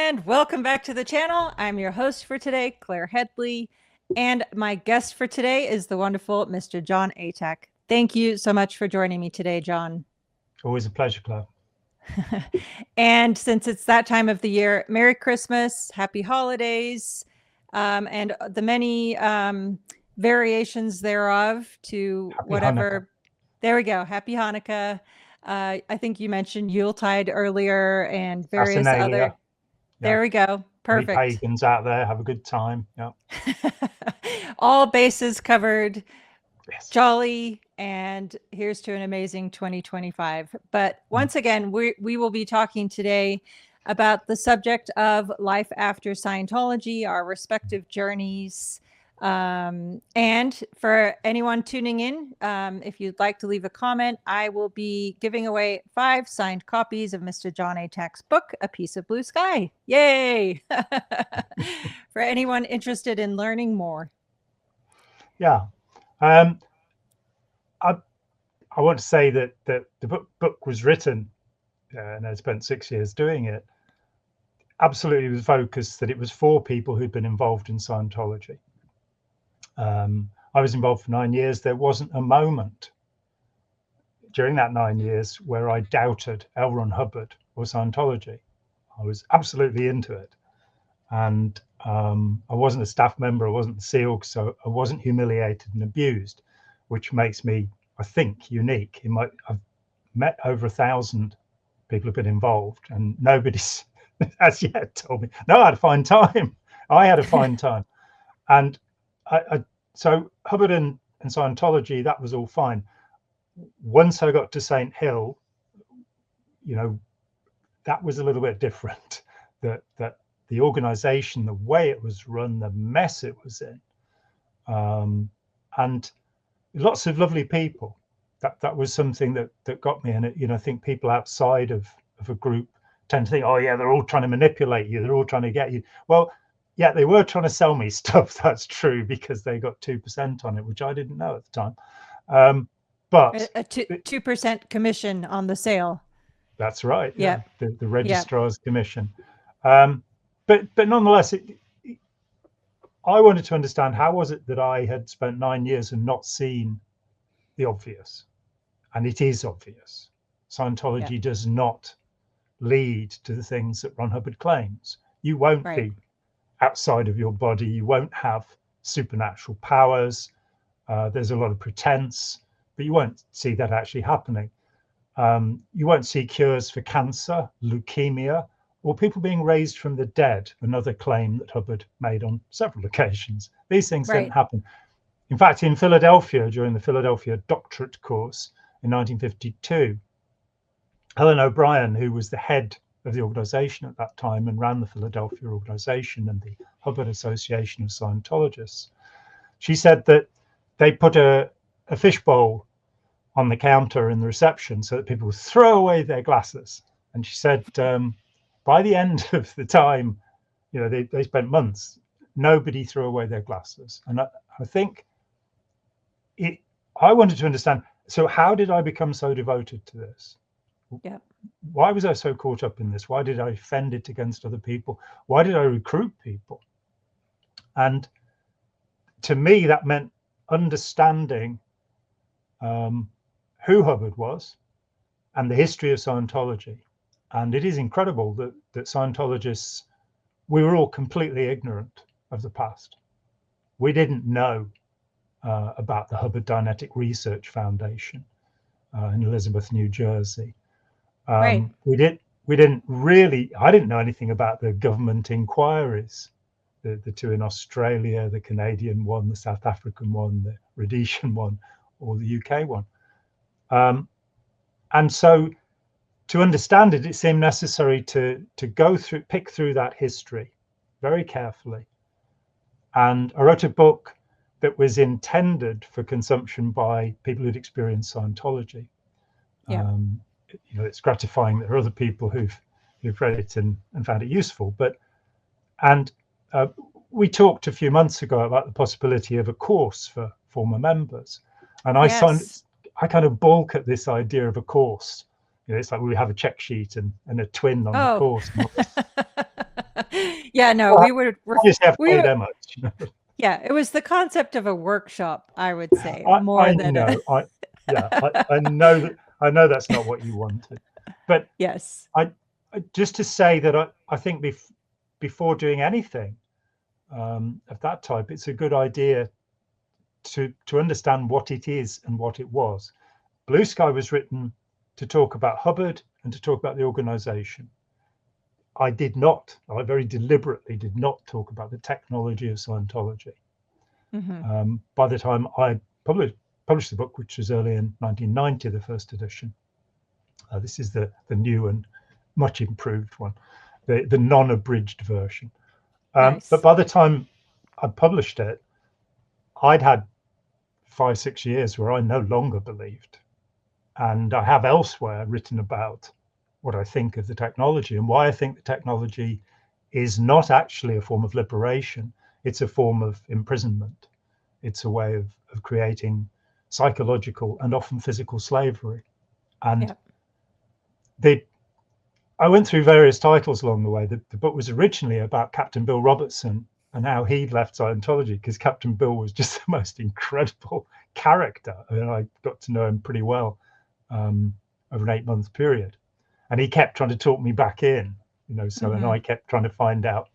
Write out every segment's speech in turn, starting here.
And welcome back to the channel. I'm your host for today, Claire Headley, and my guest for today is the wonderful Mr. John Atack. Thank you so much for joining me today, John. Always a pleasure, Claire. And since it's that time of the year, Merry Christmas, Happy Holidays, and the many variations thereof to Happy whatever. Hanukkah. There we go. Happy Hanukkah. I think you mentioned Yuletide earlier and various Saturnalia. other. There we go. Perfect. Any pagans out there, have a good time. Yeah. All bases covered. Yes. Jolly, and here's to an amazing 2025. But once again, we will be talking today about the subject of life after Scientology, our respective journeys. And for anyone tuning in, if you'd like to leave a comment, I will be giving away 5 signed copies of Mr. John Atack's book, A Piece of Blue Sky. Yay! For anyone interested in learning more. Yeah. I want to say that the book was written, and I spent 6 years doing it, absolutely was focused that it was for people who'd been involved in Scientology. I was involved for 9 years. There wasn't a moment during that 9 years where I doubted L. Ron Hubbard or Scientology. I was absolutely into it. And I wasn't a staff member, I wasn't the SEAL, so I wasn't humiliated and abused, which makes me, I think, unique. I've met over 1,000 people who've been involved, and nobody's as yet told me, no, I had to find time. I had to find time. And so Hubbard and Scientology, that was all fine. Once I got to St. Hill, you know, that was a little bit different. That the organization, the way it was run, the mess it was in, and lots of lovely people. That was something that got me. And it, you know, I think people outside of a group tend to think, oh yeah, they're all trying to manipulate you, they're all trying to get you. Well, yeah, they were trying to sell me stuff, that's true, because they got 2% on it, which I didn't know at the time. But a 2% commission on the sale. That's right. Yeah, the registrar's commission. But nonetheless, I wanted to understand, how was it that I had spent 9 years and not seen the obvious? And it is obvious. Scientology does not lead to the things that Ron Hubbard claims. You won't be outside of your body. You won't have supernatural powers. There's a lot of pretense, but you won't see that actually happening. You won't see cures for cancer, leukemia, or people being raised from the dead, another claim that Hubbard made on several occasions. These things didn't happen. In fact, in Philadelphia, during the Philadelphia doctorate course in 1952, Helen O'Brien, who was the head of the organization at that time and ran the Philadelphia organization and the Hubbard Association of Scientologists, she said that they put a fishbowl on the counter in the reception so that people would throw away their glasses. And she said, by the end of the time, you know, they spent months, nobody threw away their glasses. And I think I wanted to understand, so how did I become so devoted to this? Yeah. Why was I so caught up in this? Why did I defend it against other people? Why did I recruit people? And to me, that meant understanding who Hubbard was and the history of Scientology. And it is incredible that Scientologists, we were all completely ignorant of the past. We didn't know about the Hubbard Dianetic Research Foundation in Elizabeth, New Jersey. We didn't really, I didn't know anything about the government inquiries, the two in Australia, the Canadian one, the South African one, the Rhodesian one, or the UK one. And so to understand it, it seemed necessary to pick through that history very carefully. And I wrote a book that was intended for consumption by people who'd experienced Scientology. You know, it's gratifying that there are other people who've read it and found it useful. And we talked a few months ago about the possibility of a course for former members, and I kind of balk at this idea of a course. You know, it's like we have a check sheet and a twin on the course. Yeah, no, Well, we would. obviously, have to We pay were, them much. yeah, it was the concept of a workshop, I would say, I more than a. know. I know that. I know that's not what you wanted, but Yes. just to say that I think before doing anything of that type, it's a good idea to understand what it is and what it was. Blue Sky was written to talk about Hubbard and to talk about the organization. I very deliberately did not talk about the technology of Scientology. By the time I published the book, which was early in 1990, the first edition, this is the new and much improved one, the non-abridged version. Nice. But by the time I published it, I'd had 5-6 years where I no longer believed. And I have elsewhere written about what I think of the technology and why I think the technology is not actually a form of liberation. It's a form of imprisonment. It's a way of creating psychological and often physical slavery. And I went through various titles along the way. The book was originally about Captain Bill Robertson and how he'd left Scientology, because Captain Bill was just the most incredible character. I mean, I got to know him pretty well over an 8-month period. And he kept trying to talk me back in, and I kept trying to find out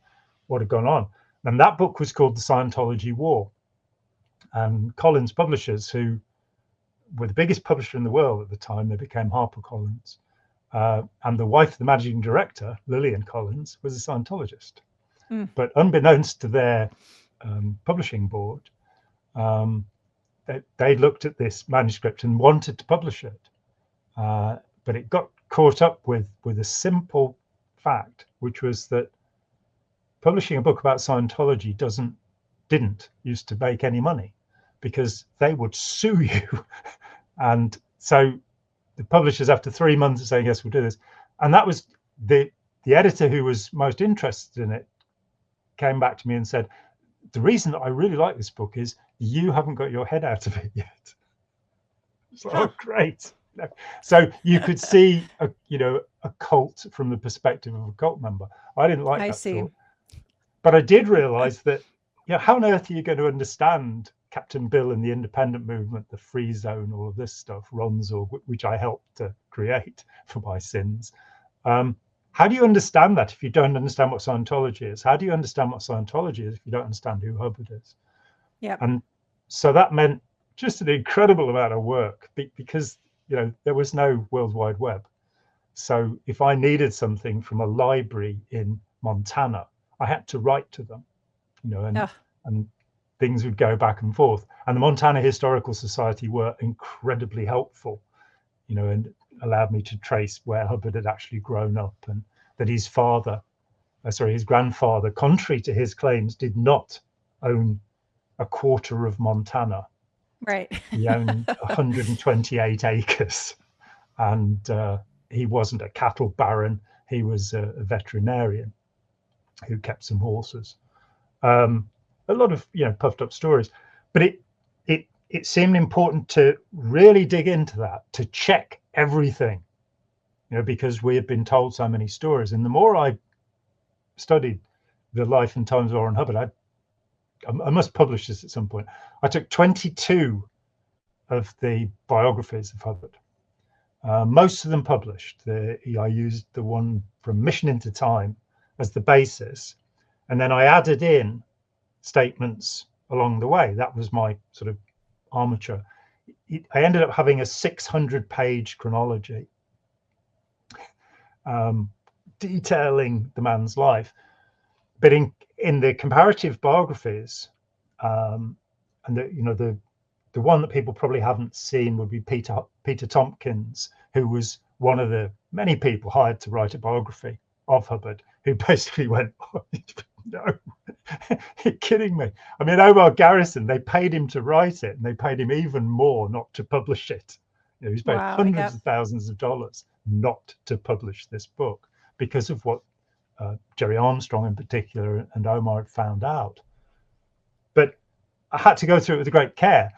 what had gone on. And that book was called The Scientology War. And Collins Publishers, who were the biggest publisher in the world at the time, they became HarperCollins. And the wife of the managing director, Lillian Collins, was a Scientologist. But unbeknownst to their publishing board, they looked at this manuscript and wanted to publish it. But it got caught up with a simple fact, which was that publishing a book about Scientology didn't used to make any money, because they would sue you. And so the publishers, after 3 months of saying, yes, we'll do this, and that was the editor who was most interested in it, came back to me and said, the reason that I really like this book is you haven't got your head out of it yet. It's like, oh, great. So you could see a cult from the perspective of a cult member. I didn't like that thought. But I did realize that, how on earth are you going to understand Captain Bill and the independent movement, the free zone, all of this stuff, Ronzorg, which I helped to create for my sins? How do you understand that if you don't understand what Scientology is? How do you understand what Scientology is if you don't understand who Hubbard is? Yeah. And so that meant just an incredible amount of work, because there was no World Wide Web. So if I needed something from a library in Montana, I had to write to them, and things would go back and forth. And the Montana Historical Society were incredibly helpful, and allowed me to trace where Hubbard had actually grown up, and that his grandfather, contrary to his claims, did not own a quarter of Montana. Right. He owned 128 acres, and he wasn't a cattle baron. He was a veterinarian who kept some horses. A lot of puffed up stories, but it seemed important to really dig into that, to check everything, because we had been told so many stories. And the more I studied the life and times of Orrin Hubbard, I must publish this at some point. I took 22 of the biographies of Hubbard, most of them published. I used the one from Mission into Time as the basis, and then I added in statements along the way. That was my sort of armature. I ended up having a 600-page chronology detailing the man's life. But in the comparative biographies, and the one that people probably haven't seen would be Peter Tompkins, who was one of the many people hired to write a biography of Hubbard, who basically went, oh, no, you're kidding me. I mean, Omar Garrison, they paid him to write it, and they paid him even more not to publish it. He's paid hundreds of thousands of dollars not to publish this book because of what Jerry Armstrong in particular and Omar had found out. But I had to go through it with great care.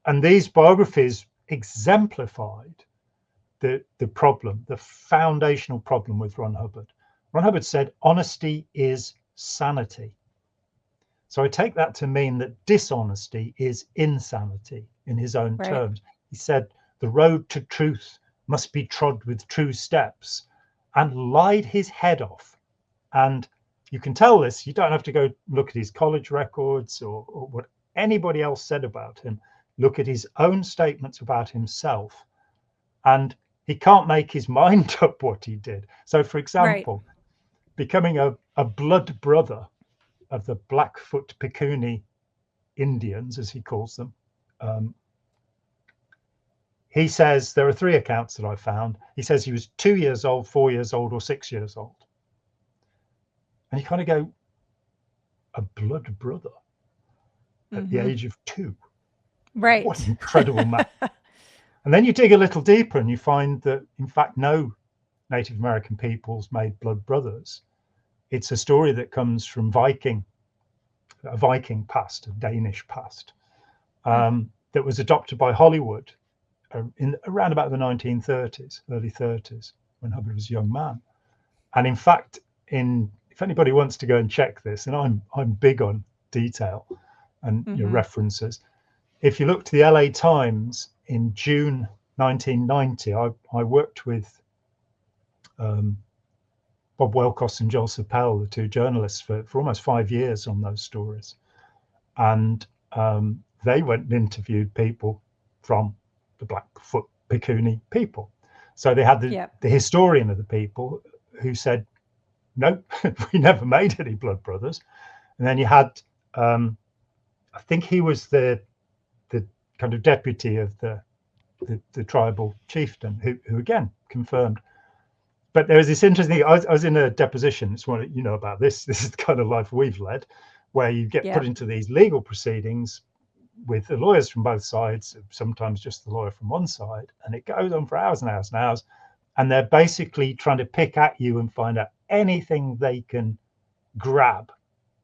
And these biographies exemplified the problem, the foundational problem with Ron Hubbard. Ron Hubbard said, honesty is sanity. So I take that to mean that dishonesty is insanity in his own terms. He said the road to truth must be trod with true steps, and lied his head off. And you can tell this, you don't have to go look at his college records or what anybody else said about him. Look at his own statements about himself, and he can't make his mind up what he did. So, for example, becoming a blood brother of the Blackfoot Picuni Indians, as he calls them, he says there are 3 accounts that I found. He says he was 2 years old, 4 years old, or 6 years old. And you kind of go, a blood brother at the age of 2. Right. What an incredible man. And then you dig a little deeper and you find that, in fact, no Native American peoples made blood brothers. It's a story that comes from a Viking past, a Danish past, that was adopted by Hollywood in around about the 1930s, early 30s, when Hubbard was a young man. And in fact, if anybody wants to go and check this, and I'm big on detail and references, if you look to the LA Times in June 1990, I worked with Bob Welkos and Joel Sapel, the 2 journalists, for almost 5 years on those stories. And they went and interviewed people from the Blackfoot Picuni people. So they had the historian of the people who said, no, we never made any blood brothers. And then you had, I think he was the kind of deputy of the tribal chieftain who again confirmed. But there was this interesting thing. I was in a deposition. It's one, you know about this. This is the kind of life we've led, where you get put into these legal proceedings with the lawyers from both sides, sometimes just the lawyer from one side, and it goes on for hours and hours and hours. And they're basically trying to pick at you and find out anything they can grab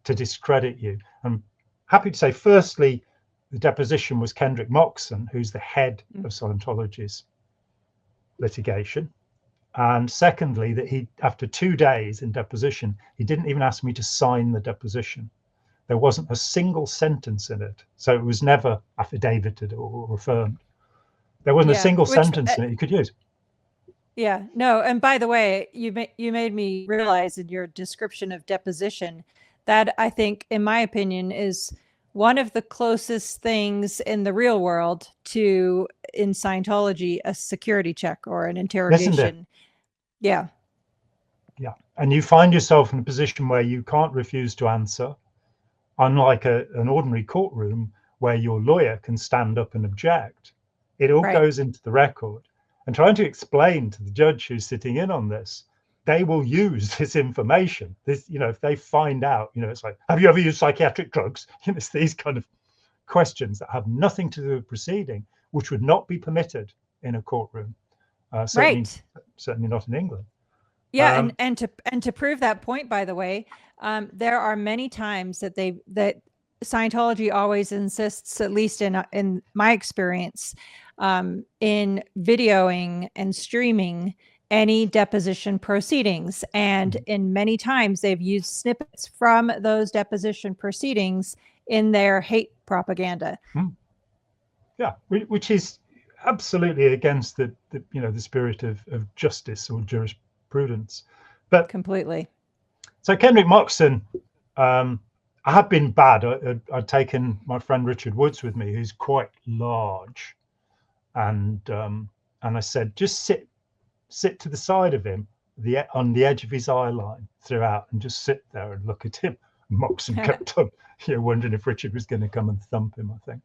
to discredit you. I'm happy to say, firstly, the deposition was Kendrick Moxon, who's the head of Scientology's litigation. And secondly, that he, after 2 days in deposition, he didn't even ask me to sign the deposition. There wasn't a single sentence in it. So it was never affidavitted or affirmed. There wasn't a single sentence in it you could use. Yeah, no. And by the way, you made me realize in your description of deposition that I think, in my opinion, is one of the closest things in the real world to, in Scientology, a security check or an interrogation. Yeah. Yeah. And you find yourself in a position where you can't refuse to answer, unlike an ordinary courtroom where your lawyer can stand up and object. It all goes into the record. And trying to explain to the judge who's sitting in on this, they will use this information. This, you know, if they find out, you know, it's like, have you ever used psychiatric drugs? You know, it's these kind of questions that have nothing to do with proceeding, which would not be permitted in a courtroom. Certainly not in England. Yeah, and to prove that point, by the way, there are many times that Scientology always insists, at least in my experience, in videoing and streaming any deposition proceedings. And in many times they've used snippets from those deposition proceedings in their hate propaganda. Yeah, which is absolutely against the spirit of justice or jurisprudence. But completely. So Kendrick Moxon, I have been bad. I'd taken my friend Richard Woods with me, who's quite large, and I said, just sit to the side of him, on the edge of his eye line throughout, and just sit there and look at him. And Moxon kept on, wondering if Richard was going to come and thump him, I think.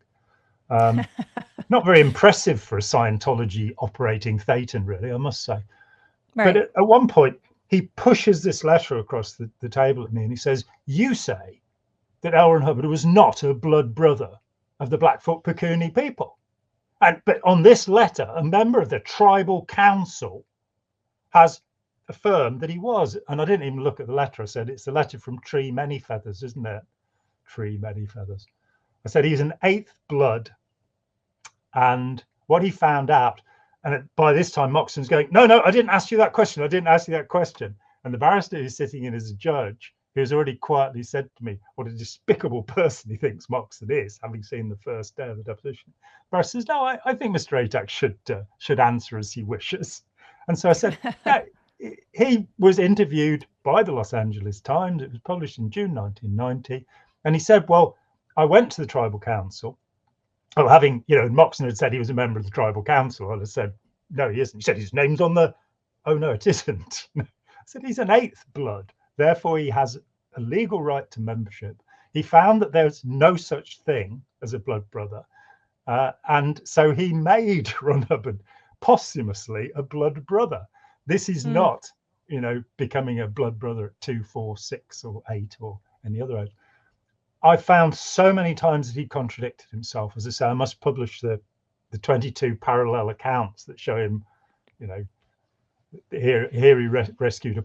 Not very impressive for a Scientology operating Thetan, really, I must say. Right. But at one point, he pushes this letter across the table at me, and he says, you say that L. Ron Hubbard was not a blood brother of the Blackfoot Picuni people. But on this letter, a member of the tribal council has affirmed that he was. And I didn't even look at the letter. I said, it's the letter from Tree Many Feathers, isn't it? Tree Many Feathers. I said, he's an 8th blood. And what he found out, and by this time, Moxon's going, no, I didn't ask you that question. I didn't ask you that question. And the barrister who's sitting in as a judge, who's already quietly said to me what a despicable person he thinks Moxon is, having seen the first day of the deposition. Barrister says, no, I think Mr. Atack should answer as he wishes. And so I said, yeah, he was interviewed by the Los Angeles Times. It was published in June 1990. And he said, well, I went to the tribal council. Well, having, Moxon had said he was a member of the tribal council. I said, no, he isn't. He said his name's on the, oh, no, it isn't. I said, he's an eighth blood. Therefore, he has a legal right to membership. He found that there's no such thing as a blood brother. And so he made Ron Hubbard posthumously a blood brother. This is not, becoming a blood brother at 2, 4, 6 or 8 or any other age. I found so many times that he contradicted himself. As I say, I must publish the 22 parallel accounts that show him, here he wrestled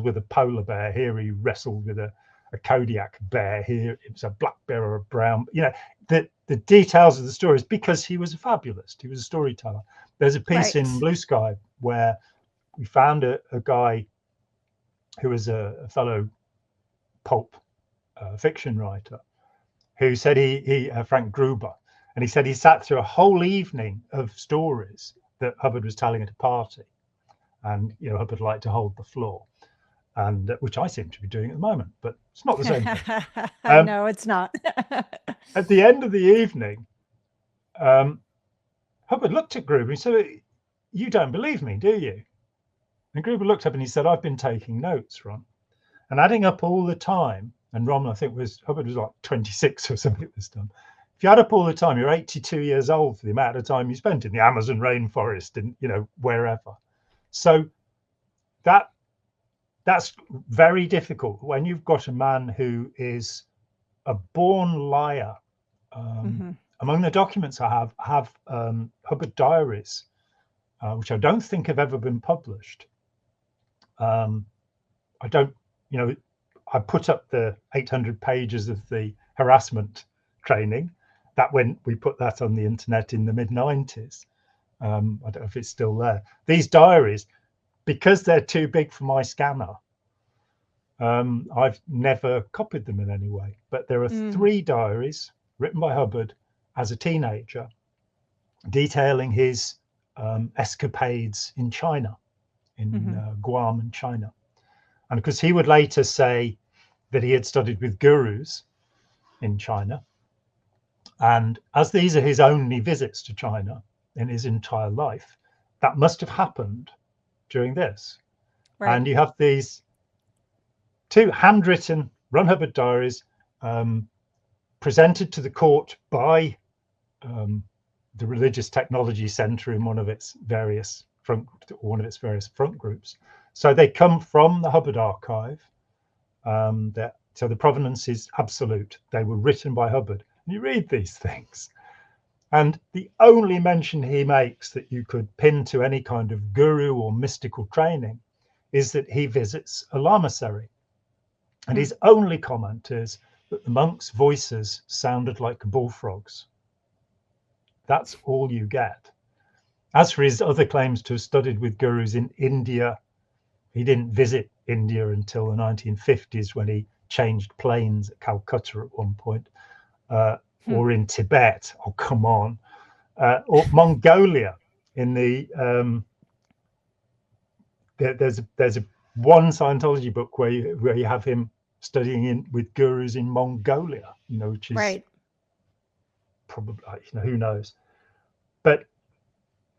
with a polar bear. Here he wrestled with a Kodiak bear. Here it was a black bear or a brown. The details of the stories, because he was a fabulist. He was a storyteller. There's a piece in Blue Sky where we found a guy who was a fellow pulp fiction writer who said he Frank Gruber, and he said he sat through a whole evening of stories that Hubbard was telling at a party, and Hubbard liked to hold the floor, and which I seem to be doing at the moment, but it's not the same thing. No, it's not. At the end of the evening, Hubbard looked at Gruber and he said, "You don't believe me, do you?" And Gruber looked up and he said, "I've been taking notes, Ron." And adding up all the time, and Ron, I think Hubbard was like 26 or something at this time. If you add up all the time, you're 82 years old for the amount of time you spent in the Amazon rainforest and wherever. So that's very difficult when you've got a man who is a born liar. Among the documents I have Hubbard diaries, which I don't think have ever been published. I don't, I put up the 800 pages of the harassment training. That when we put that on the internet in the mid-90s. I don't know if it's still there. These diaries, because they're too big for my scanner, I've never copied them in any way. But there are 3 diaries written by Hubbard as a teenager, detailing his escapades in China, in Guam and China. And because he would later say that he had studied with gurus in China. And as these are his only visits to China in his entire life, that must have happened during this. Right. And you have these 2 handwritten Ron Hubbard diaries presented to the court by the Religious Technology Center in one of its various front groups. So they come from the Hubbard archive. So the provenance is absolute. They were written by Hubbard. And you read these things, and the only mention he makes that you could pin to any kind of guru or mystical training is that he visits a lamasery. And his only comment is that the monks' voices sounded like bullfrogs. That's all you get. As for his other claims to have studied with gurus in India, he didn't visit India until the 1950s when he changed planes at Calcutta at one point, or in Tibet. Oh, come on. Or Mongolia. In the there's a one Scientology book where you have him studying with gurus in Mongolia, which is probably, who knows. But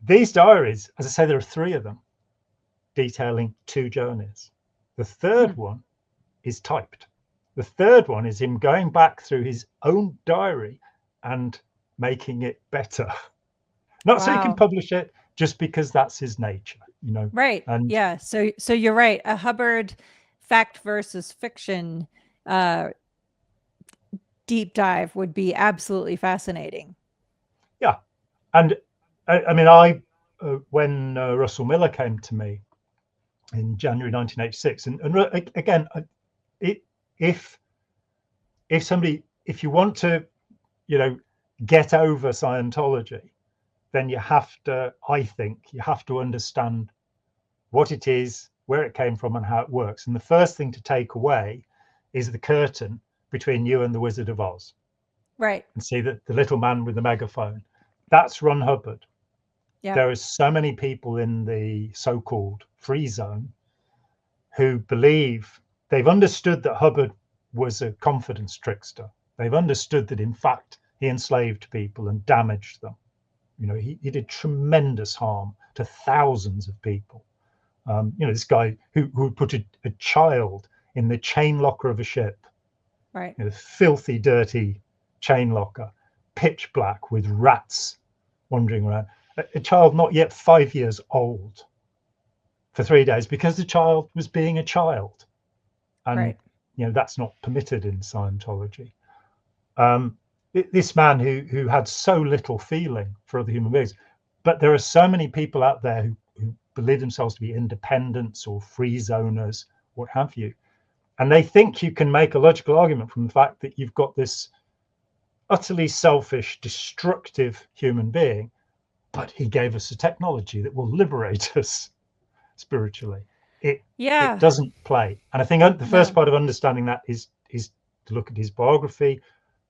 these diaries, as I say, there are 3 of them detailing 2 journeys. The third one is typed. The third one is him going back through his own diary and making it better. Not so he can publish it, just because that's his nature, Right. And yeah. So you're right. A Hubbard fact versus fiction deep dive would be absolutely fascinating. Yeah. And I mean, when Russell Miller came to me in January 1986, and again, if you want to, get over Scientology, then you have to, I think, you have to understand what it is, where it came from and how it works. And the first thing to take away is the curtain between you and the Wizard of Oz. Right. And see that the little man with the megaphone, that's Ron Hubbard. Yeah. There are so many people in the so-called free zone who believe they've understood that Hubbard was a confidence trickster. They've understood that, in fact, he enslaved people and damaged them. You know, he did tremendous harm to thousands of people. You know, this guy who put a child in the chain locker of a ship, right? You know, filthy, dirty chain locker, pitch black with rats wandering around. A child not yet 5 years old for 3 days because the child was being a child, and right. You know, that's not permitted in Scientology. This man who had so little feeling for other human beings, but there are so many people out there who believe themselves to be independents or free zoners, what have you, and they think you can make a logical argument from the fact that you've got this utterly selfish, destructive human being, but he gave us a technology that will liberate us spiritually. It doesn't play. And I think the first part of understanding that is to look at his biography.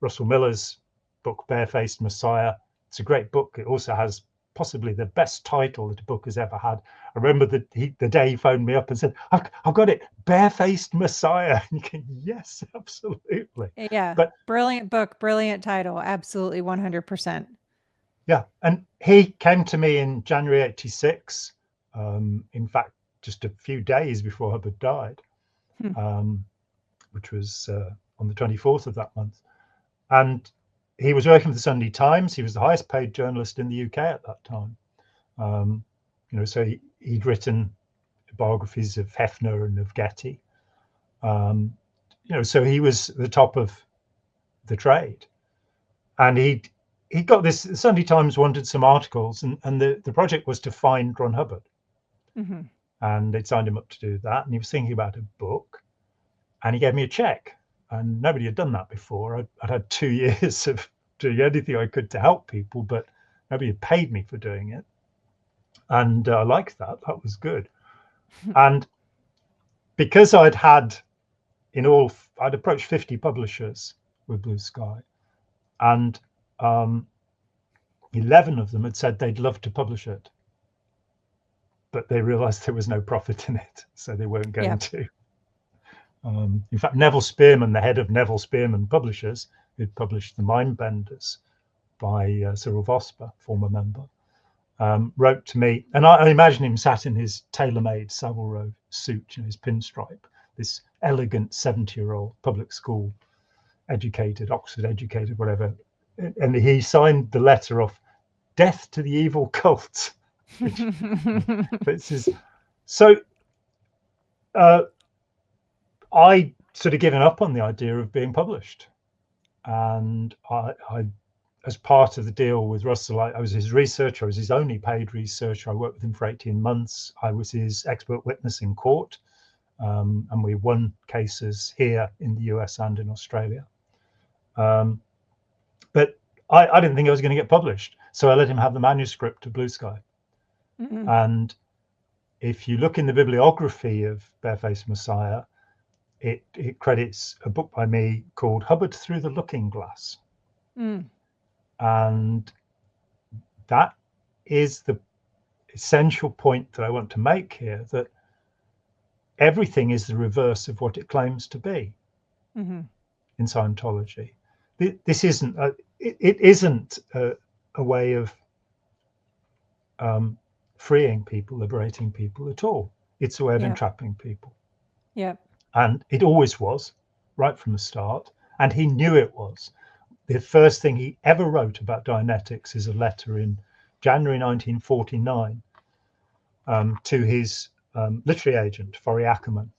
Russell Miller's book, Barefaced Messiah. It's a great book. It also has possibly the best title that a book has ever had. I remember the day he phoned me up and said, I've got it, Barefaced Messiah. And you can, yes, absolutely. Yeah, but brilliant book, brilliant title. Absolutely, 100%. Yeah, and he came to me in January '86. In fact, just a few days before Hubbard died, which was on the 24th of that month. And he was working for the Sunday Times. He was the highest paid journalist in the UK at that time. You know, so he'd written biographies of Hefner and of Getty. You know, so he was the top of the trade. And he got this. The Sunday Times wanted some articles, and the project was to find Ron Hubbard. And they'd signed him up to do that. And he was thinking about a book, and he gave me a check. And nobody had done that before. I'd had 2 years of doing anything I could to help people, but nobody had paid me for doing it. And I liked that. That was good. And because I'd approached 50 publishers with Blue Sky, and 11 of them had said they'd love to publish it, but they realized there was no profit in it, so they weren't going to. In fact, Neville Spearman, the head of Neville Spearman Publishers, who'd published The Mindbenders by Cyril Vosper, former member, wrote to me, and I imagine him sat in his tailor-made Savile Row suit, you know, his pinstripe, this elegant 70-year-old public school educated, Oxford educated, whatever, and he signed the letter off, "Death to the evil cult." So I sort of given up on the idea of being published, and I as part of the deal with Russell, I was his researcher. I was his only paid researcher. I worked with him for 18 months. I was his expert witness in court, and we won cases here in the US and in Australia. But I didn't think I was going to get published, so I let him have the manuscript of Blue Sky. And if you look in the bibliography of Barefaced Messiah, it credits a book by me called Hubbard Through the Looking Glass. And that is the essential point that I want to make here, that everything is the reverse of what it claims to be in Scientology. This isn't it isn't a way of freeing people, liberating people at all. It's a way of entrapping people. And it always was, right from the start. And he knew it was. The first thing he ever wrote about Dianetics is a letter in January 1949 to his literary agent, Forry Ackerman,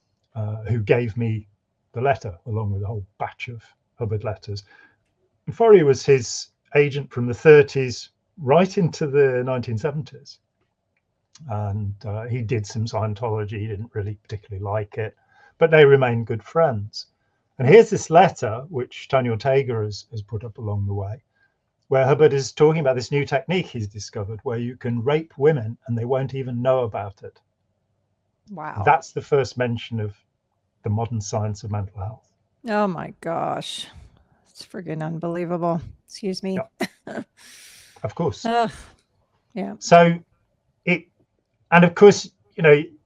who gave me the letter along with a whole batch of Hubbard letters. And Forry was his agent from the 30s right into the 1970s. And he did some Scientology. He didn't really particularly like it, but they remained good friends. And here's this letter, which Tony Ortega has put up along the way, where Hubbard is talking about this new technique he's discovered, where you can rape women and they won't even know about it. Wow. That's the first mention of the modern science of mental health. Oh my gosh. It's friggin' unbelievable. Excuse me. Yeah, of course. Yeah. So and of course,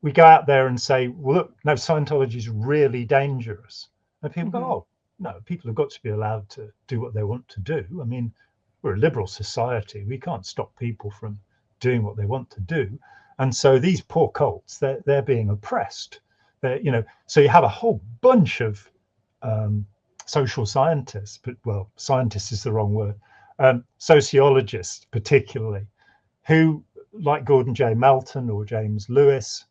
we go out there and say, well, look, no, Scientology is really dangerous. And people go, oh, no, people have got to be allowed to do what they want to do. I mean, we're a liberal society. We can't stop people from doing what they want to do. And so these poor cults, they're being oppressed. So you have a whole bunch of social scientists, but well, scientist is the wrong word, sociologists particularly, who, like Gordon J. Melton or James Lewis,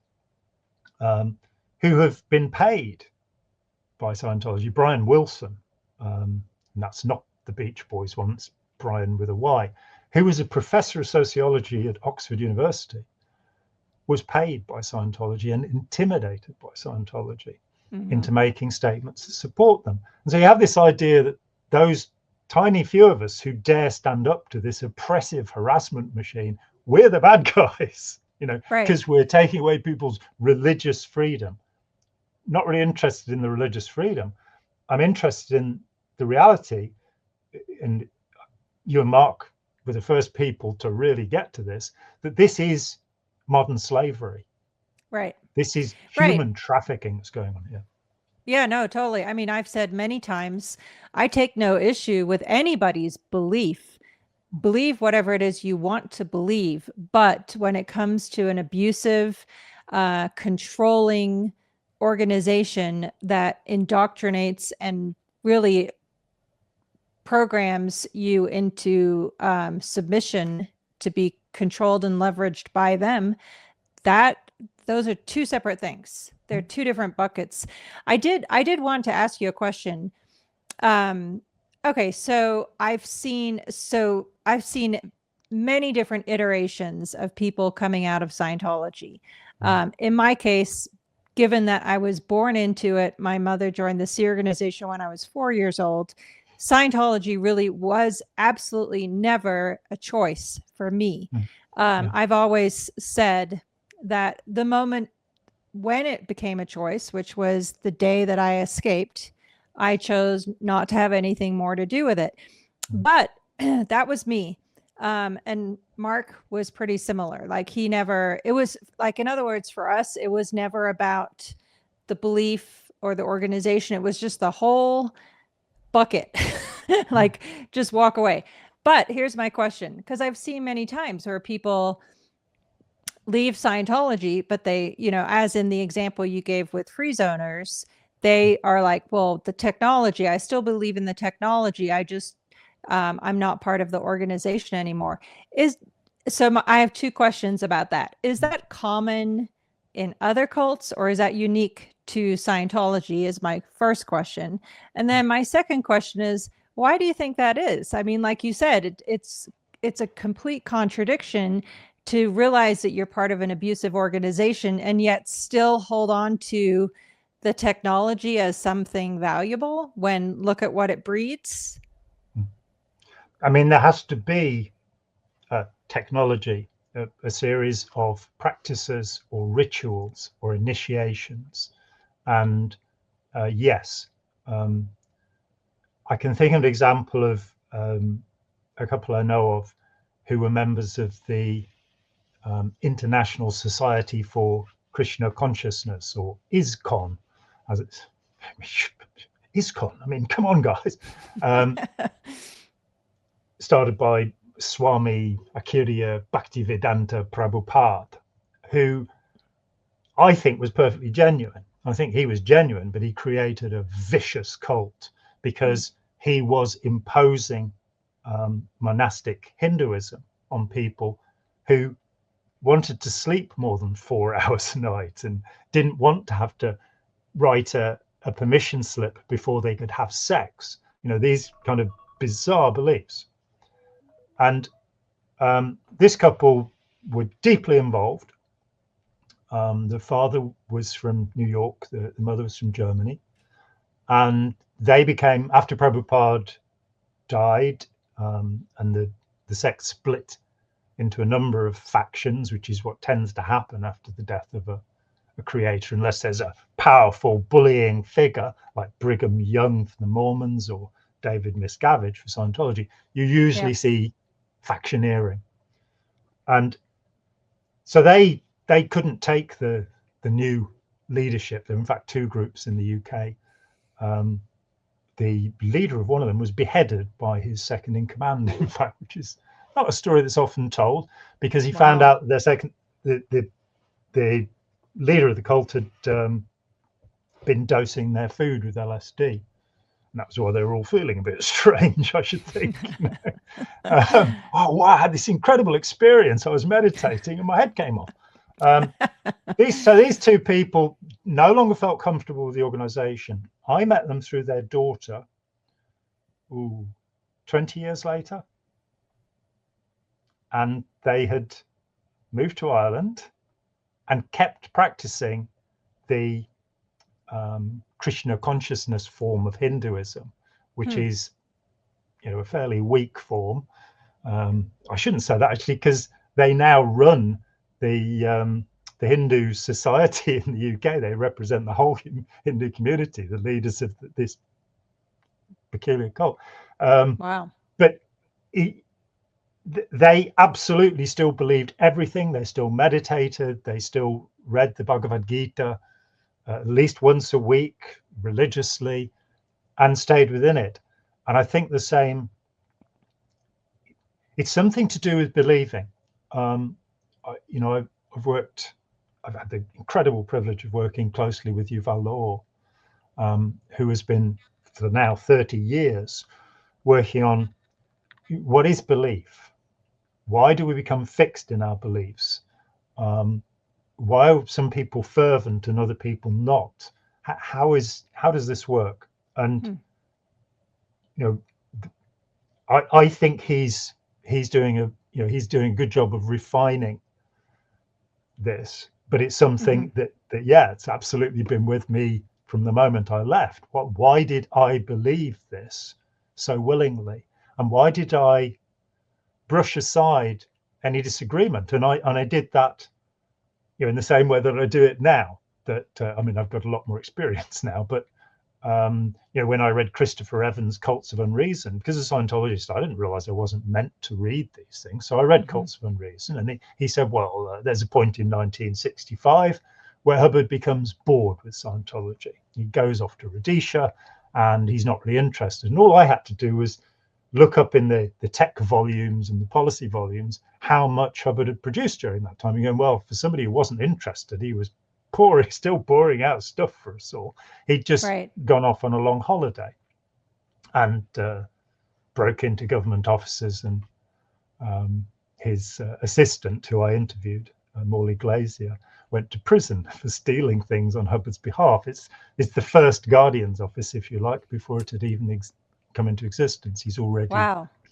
who have been paid by Scientology. Brian Wilson, and that's not the Beach Boys one, it's Brian with a Y, who was a professor of sociology at Oxford University, was paid by Scientology and intimidated by Scientology into making statements to support them. And so you have this idea that those tiny few of us who dare stand up to this oppressive harassment machine, we're the bad guys, because we're taking away people's religious freedom. Not really interested in the religious freedom. I'm interested in the reality, and you and Mark were the first people to really get to this, that this is modern slavery. Right. This is human trafficking that's going on here. Yeah, no, totally. I mean, I've said many times, I take no issue with anybody's belief. Believe whatever it is you want to believe. But when it comes to an abusive, controlling organization that indoctrinates and really programs you into submission to be controlled and leveraged by them, those are two separate things. They're two different buckets. I did want to ask you a question. Okay, so I've seen many different iterations of people coming out of Scientology. In my case, given that I was born into it, my mother joined this organization when I was 4 years old. Scientology really was absolutely never a choice for me. I've always said that the moment when it became a choice, which was the day that I escaped, I chose not to have anything more to do with it. But that was me. And Mark was pretty similar. Like it was like, in other words, for us, it was never about the belief or the organization. It was just the whole bucket, like just walk away. But here's my question, because I've seen many times where people leave Scientology, but they, as in the example you gave with free zoners, they are like, well, the technology, I still believe in the technology. I just, I'm not part of the organization anymore. I have two questions about that. Is that common in other cults, or is that unique to Scientology, is my first question. And then my second question is, why do you think that is? I mean, like you said, it's a complete contradiction to realize that you're part of an abusive organization and yet still hold on to the technology as something valuable when look at what it breeds. I mean, there has to be technology, a series of practices or rituals or initiations. And yes, I can think of an example of a couple I know of who were members of the International Society for Krishna Consciousness, or ISKCON, as it's ISKCON. I mean, come on, guys. Started by Swami Akirya Bhaktivedanta Prabhupada, who I think was perfectly genuine. I think he was genuine, but he created a vicious cult because he was imposing monastic Hinduism on people who wanted to sleep more than 4 hours a night and didn't want to have to write a permission slip before they could have sex. These kind of bizarre beliefs. And this couple were deeply involved. The father was from New York, the mother was from Germany. And they became, after Prabhupada died, and the sect split into a number of factions, which is what tends to happen after the death of a creator unless there's a powerful bullying figure like Brigham Young for the Mormons or David Miscavige for Scientology. You usually see factioneering, and so they couldn't take the new leadership. There were in fact two groups in the UK. The leader of one of them was beheaded by his second in command, in fact, which is not a story that's often told, because he found out that the leader of the cult had been dosing their food with LSD. And that was why they were all feeling a bit strange, I should think. Oh, wow, I had this incredible experience. I was meditating and my head came off. These two people no longer felt comfortable with the organization. I met them through their daughter 20 years later, and they had moved to Ireland and kept practicing the Krishna consciousness form of Hinduism, which is, a fairly weak form. I shouldn't say that actually, because they now run the Hindu society in the UK. They represent the whole Hindu community, the leaders of this peculiar cult. But they absolutely still believed everything. They still meditated. They still read the Bhagavad Gita at least once a week religiously and stayed within it. And I think the same, it's something to do with believing. I've had the incredible privilege of working closely with Yuval Noah, who has been for now 30 years working on what is belief? Why do we become fixed in our beliefs? Why are some people fervent and other people not? How does this work? And I think he's doing a good job of refining this, but it's something that it's absolutely been with me from the moment I left. Why did I believe this so willingly, and why did I brush aside any disagreement? And I did that, in the same way that I do it now. That I've got a lot more experience now, but when I read Christopher Evans' Cults of Unreason, because as a Scientologist, I didn't realize I wasn't meant to read these things. So I read Cults of Unreason, and he said, well, there's a point in 1965 where Hubbard becomes bored with Scientology. He goes off to Rhodesia and he's not really interested. And all I had to do was look up in the tech volumes and the policy volumes how much Hubbard had produced during that time. You're going, well, for somebody who wasn't interested, he was still pouring out stuff for us all. He'd just gone off on a long holiday and broke into government offices, and his assistant, who I interviewed, Morley Glazier, went to prison for stealing things on Hubbard's behalf. It's the first Guardian's office, if you like, before it had even come into existence. He's already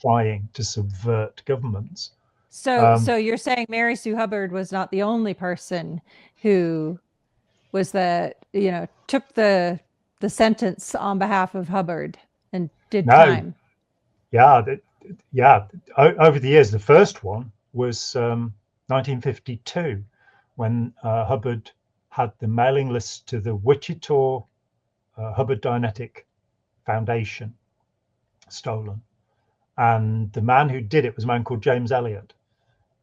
trying to subvert governments. So you're saying Mary Sue Hubbard was not the only person who was took the sentence on behalf of Hubbard and did time. Over the years, the first one was 1952, when Hubbard had the mailing list to the Wichita Hubbard Dianetic Foundation stolen, and the man who did it was a man called James Elliott.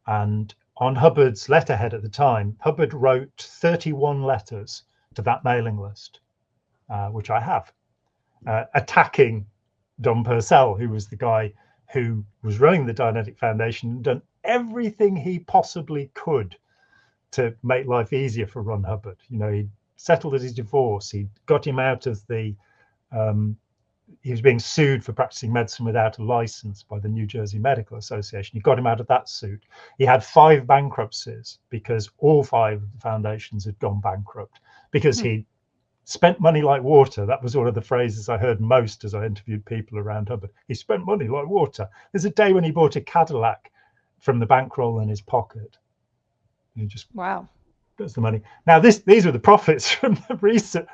And on Hubbard's letterhead at the time, Hubbard wrote 31 letters to that mailing list, which I have, attacking Don Purcell, who was the guy who was running the Dianetic Foundation and done everything he possibly could to make life easier for Ron Hubbard. He settled his divorce. He got him out of the he was being sued for practicing medicine without a license by the New Jersey Medical Association. He got him out of that suit. He had 5 bankruptcies because all 5 of the foundations had gone bankrupt because he spent money like water. That was one of the phrases I heard most as I interviewed people around Hubbard. He spent money like water. There's a day when he bought a Cadillac from the bankroll in his pocket. He just does the money. Now these were the profits from the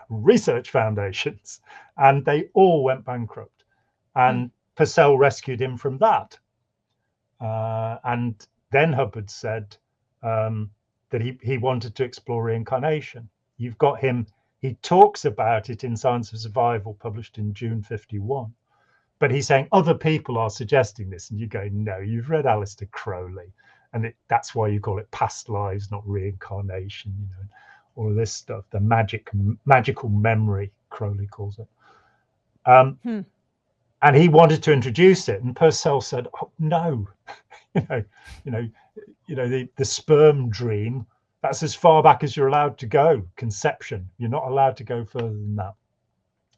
research foundations, and they all went bankrupt. And Purcell rescued him from that. And then Hubbard said that he wanted to explore reincarnation. you've got him. He talks about it in Science of Survival, published in June 51. But he's saying other people are suggesting this, and you go, no, you've read Aleister Crowley, and that's why you call it past lives, not reincarnation. All of this stuff, the magical memory, Crowley calls it. And he wanted to introduce it, and Purcell said, "Oh, no, the sperm dream. That's as far back as you're allowed to go. Conception. You're not allowed to go further than that."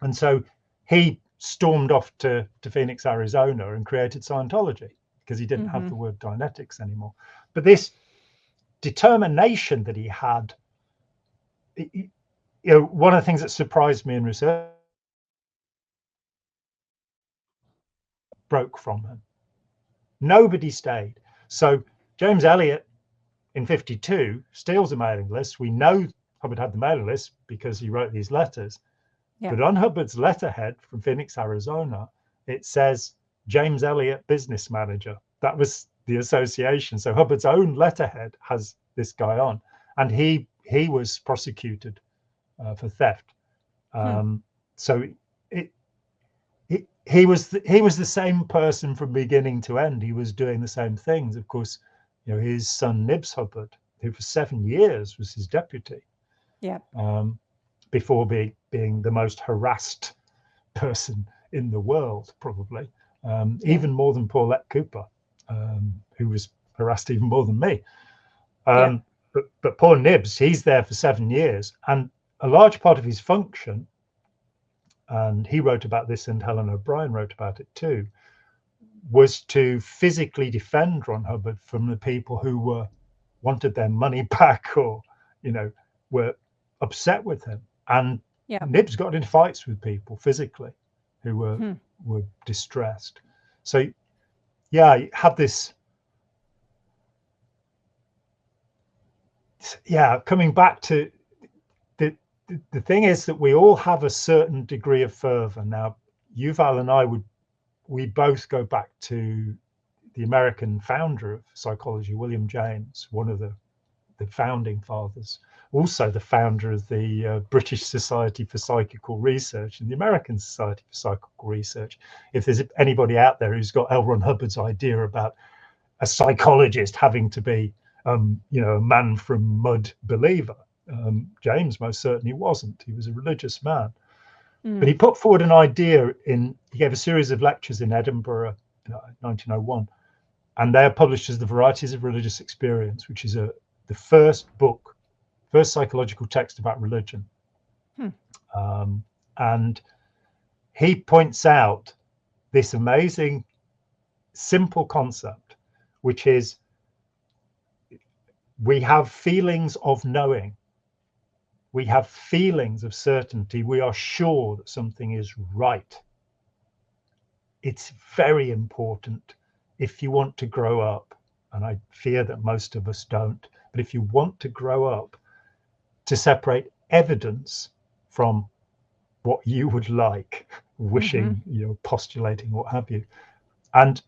And so he stormed off to Phoenix, Arizona, and created Scientology because he didn't have the word Dianetics anymore. But this determination that he had, one of the things that surprised me in research, broke from him. Nobody stayed. So James Eliot in 52 steals a mailing list. We know Hubbard had the mailing list because he wrote these letters. Yeah. But on Hubbard's letterhead from Phoenix, Arizona, it says James Eliot, business manager. That was the association. So Hubbard's own letterhead has this guy on, and he was prosecuted for theft. So he was the same person from beginning to end. He was doing the same things. Of course, his son Nibs Hubbard, who for 7 years was his deputy. Yeah. Before being the most harassed person in the world, probably, even more than Paulette Cooper, who was harassed even more than me. But poor Nibs, he's there for 7 years, and a large part of his function, and he wrote about this, and Helen O'Brien wrote about it too, was to physically defend Ron Hubbard from the people who wanted their money back, or were upset with him. And Nibs got into fights with people physically who were distressed. So yeah, you have this. Yeah, coming back to the thing is that we all have a certain degree of fervor. Now, Yuval and I we both go back to the American founder of psychology, William James, one of the founding fathers, also the founder of the British Society for Psychical Research and the American Society for Psychical Research. If there's anybody out there who's got L. Ron Hubbard's idea about a psychologist having to be, a man from mud believer, James most certainly wasn't. He was a religious man. But he put forward an idea he gave a series of lectures in Edinburgh in 1901, and they are published as The Varieties of Religious Experience, which is the first psychological text about religion. And he points out this amazing, simple concept, which is we have feelings of knowing. We have feelings of certainty. We are sure that something is right. It's very important if you want to grow up, and I fear that most of us don't, but if you want to grow up, to separate evidence from what you would like, wishing, postulating, what have you. And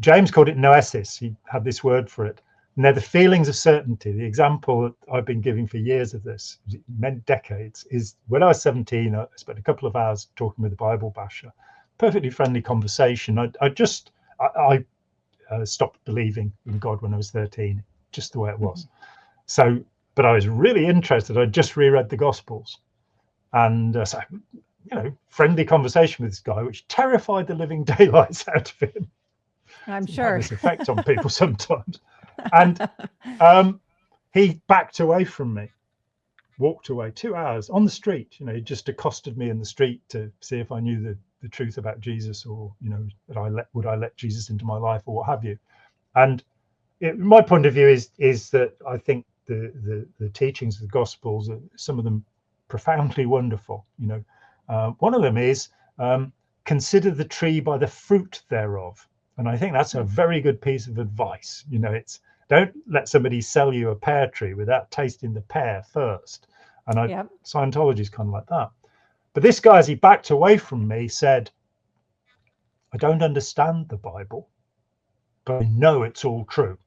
James called it noesis. He had this word for it. And they're the feelings of certainty. The example that I've been giving for years of this, many decades, is when I was 17, I spent a couple of hours talking with a Bible basher. Perfectly friendly conversation. I stopped believing in God when I was 13, just the way it was. So, but I was really interested. I just reread the Gospels, and so friendly conversation with this guy, which terrified the living daylights out of him. I'm sure. This effect on people sometimes. And he backed away from me, walked away 2 hours on the street. He just accosted me in the street to see if I knew the truth about Jesus, or that would I let Jesus into my life, or what have you. And my point of view is that I think the teachings of the Gospels are, some of them, profoundly wonderful. One of them is consider the tree by the fruit thereof. And I think that's a very good piece of advice. It's don't let somebody sell you a pear tree without tasting the pear first. And Scientology is kind of like that. But this guy, as he backed away from me, said, I don't understand the Bible, but I know it's all true.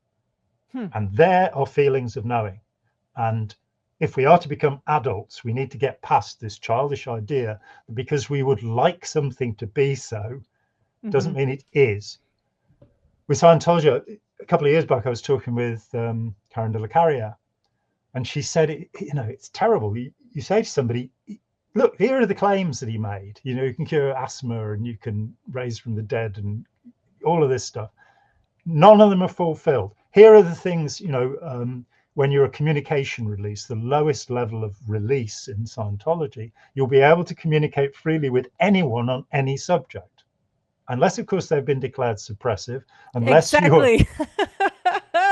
And there are feelings of knowing. And if we are to become adults, we need to get past this childish idea that because we would like something to be so, doesn't mean it is. With Scientology, a couple of years back, I was talking with Karen de la Carrière, and she said, it's terrible. You say to somebody, look, here are the claims that he made. You can cure asthma and you can raise from the dead and all of this stuff. None of them are fulfilled. Here are the things, when you're a communication release, the lowest level of release in Scientology, you'll be able to communicate freely with anyone on any subject. Unless, of course, they've been declared suppressive, unless you're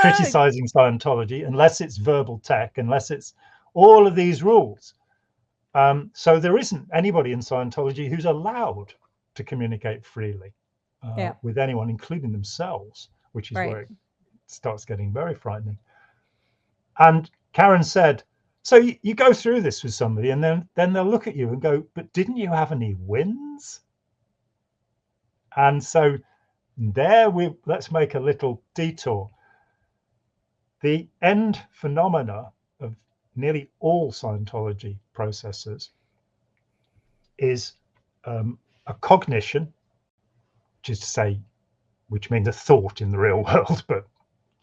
criticizing Scientology, unless it's verbal tech, unless it's all of these rules. So there isn't anybody in Scientology who's allowed to communicate freely with anyone, including themselves, which is where it starts getting very frightening. And Karen said, so you go through this with somebody and then they'll look at you and go, but didn't you have any wins? And so let's make a little detour. The end phenomena of nearly all Scientology processes is a cognition, which means a thought in the real world, but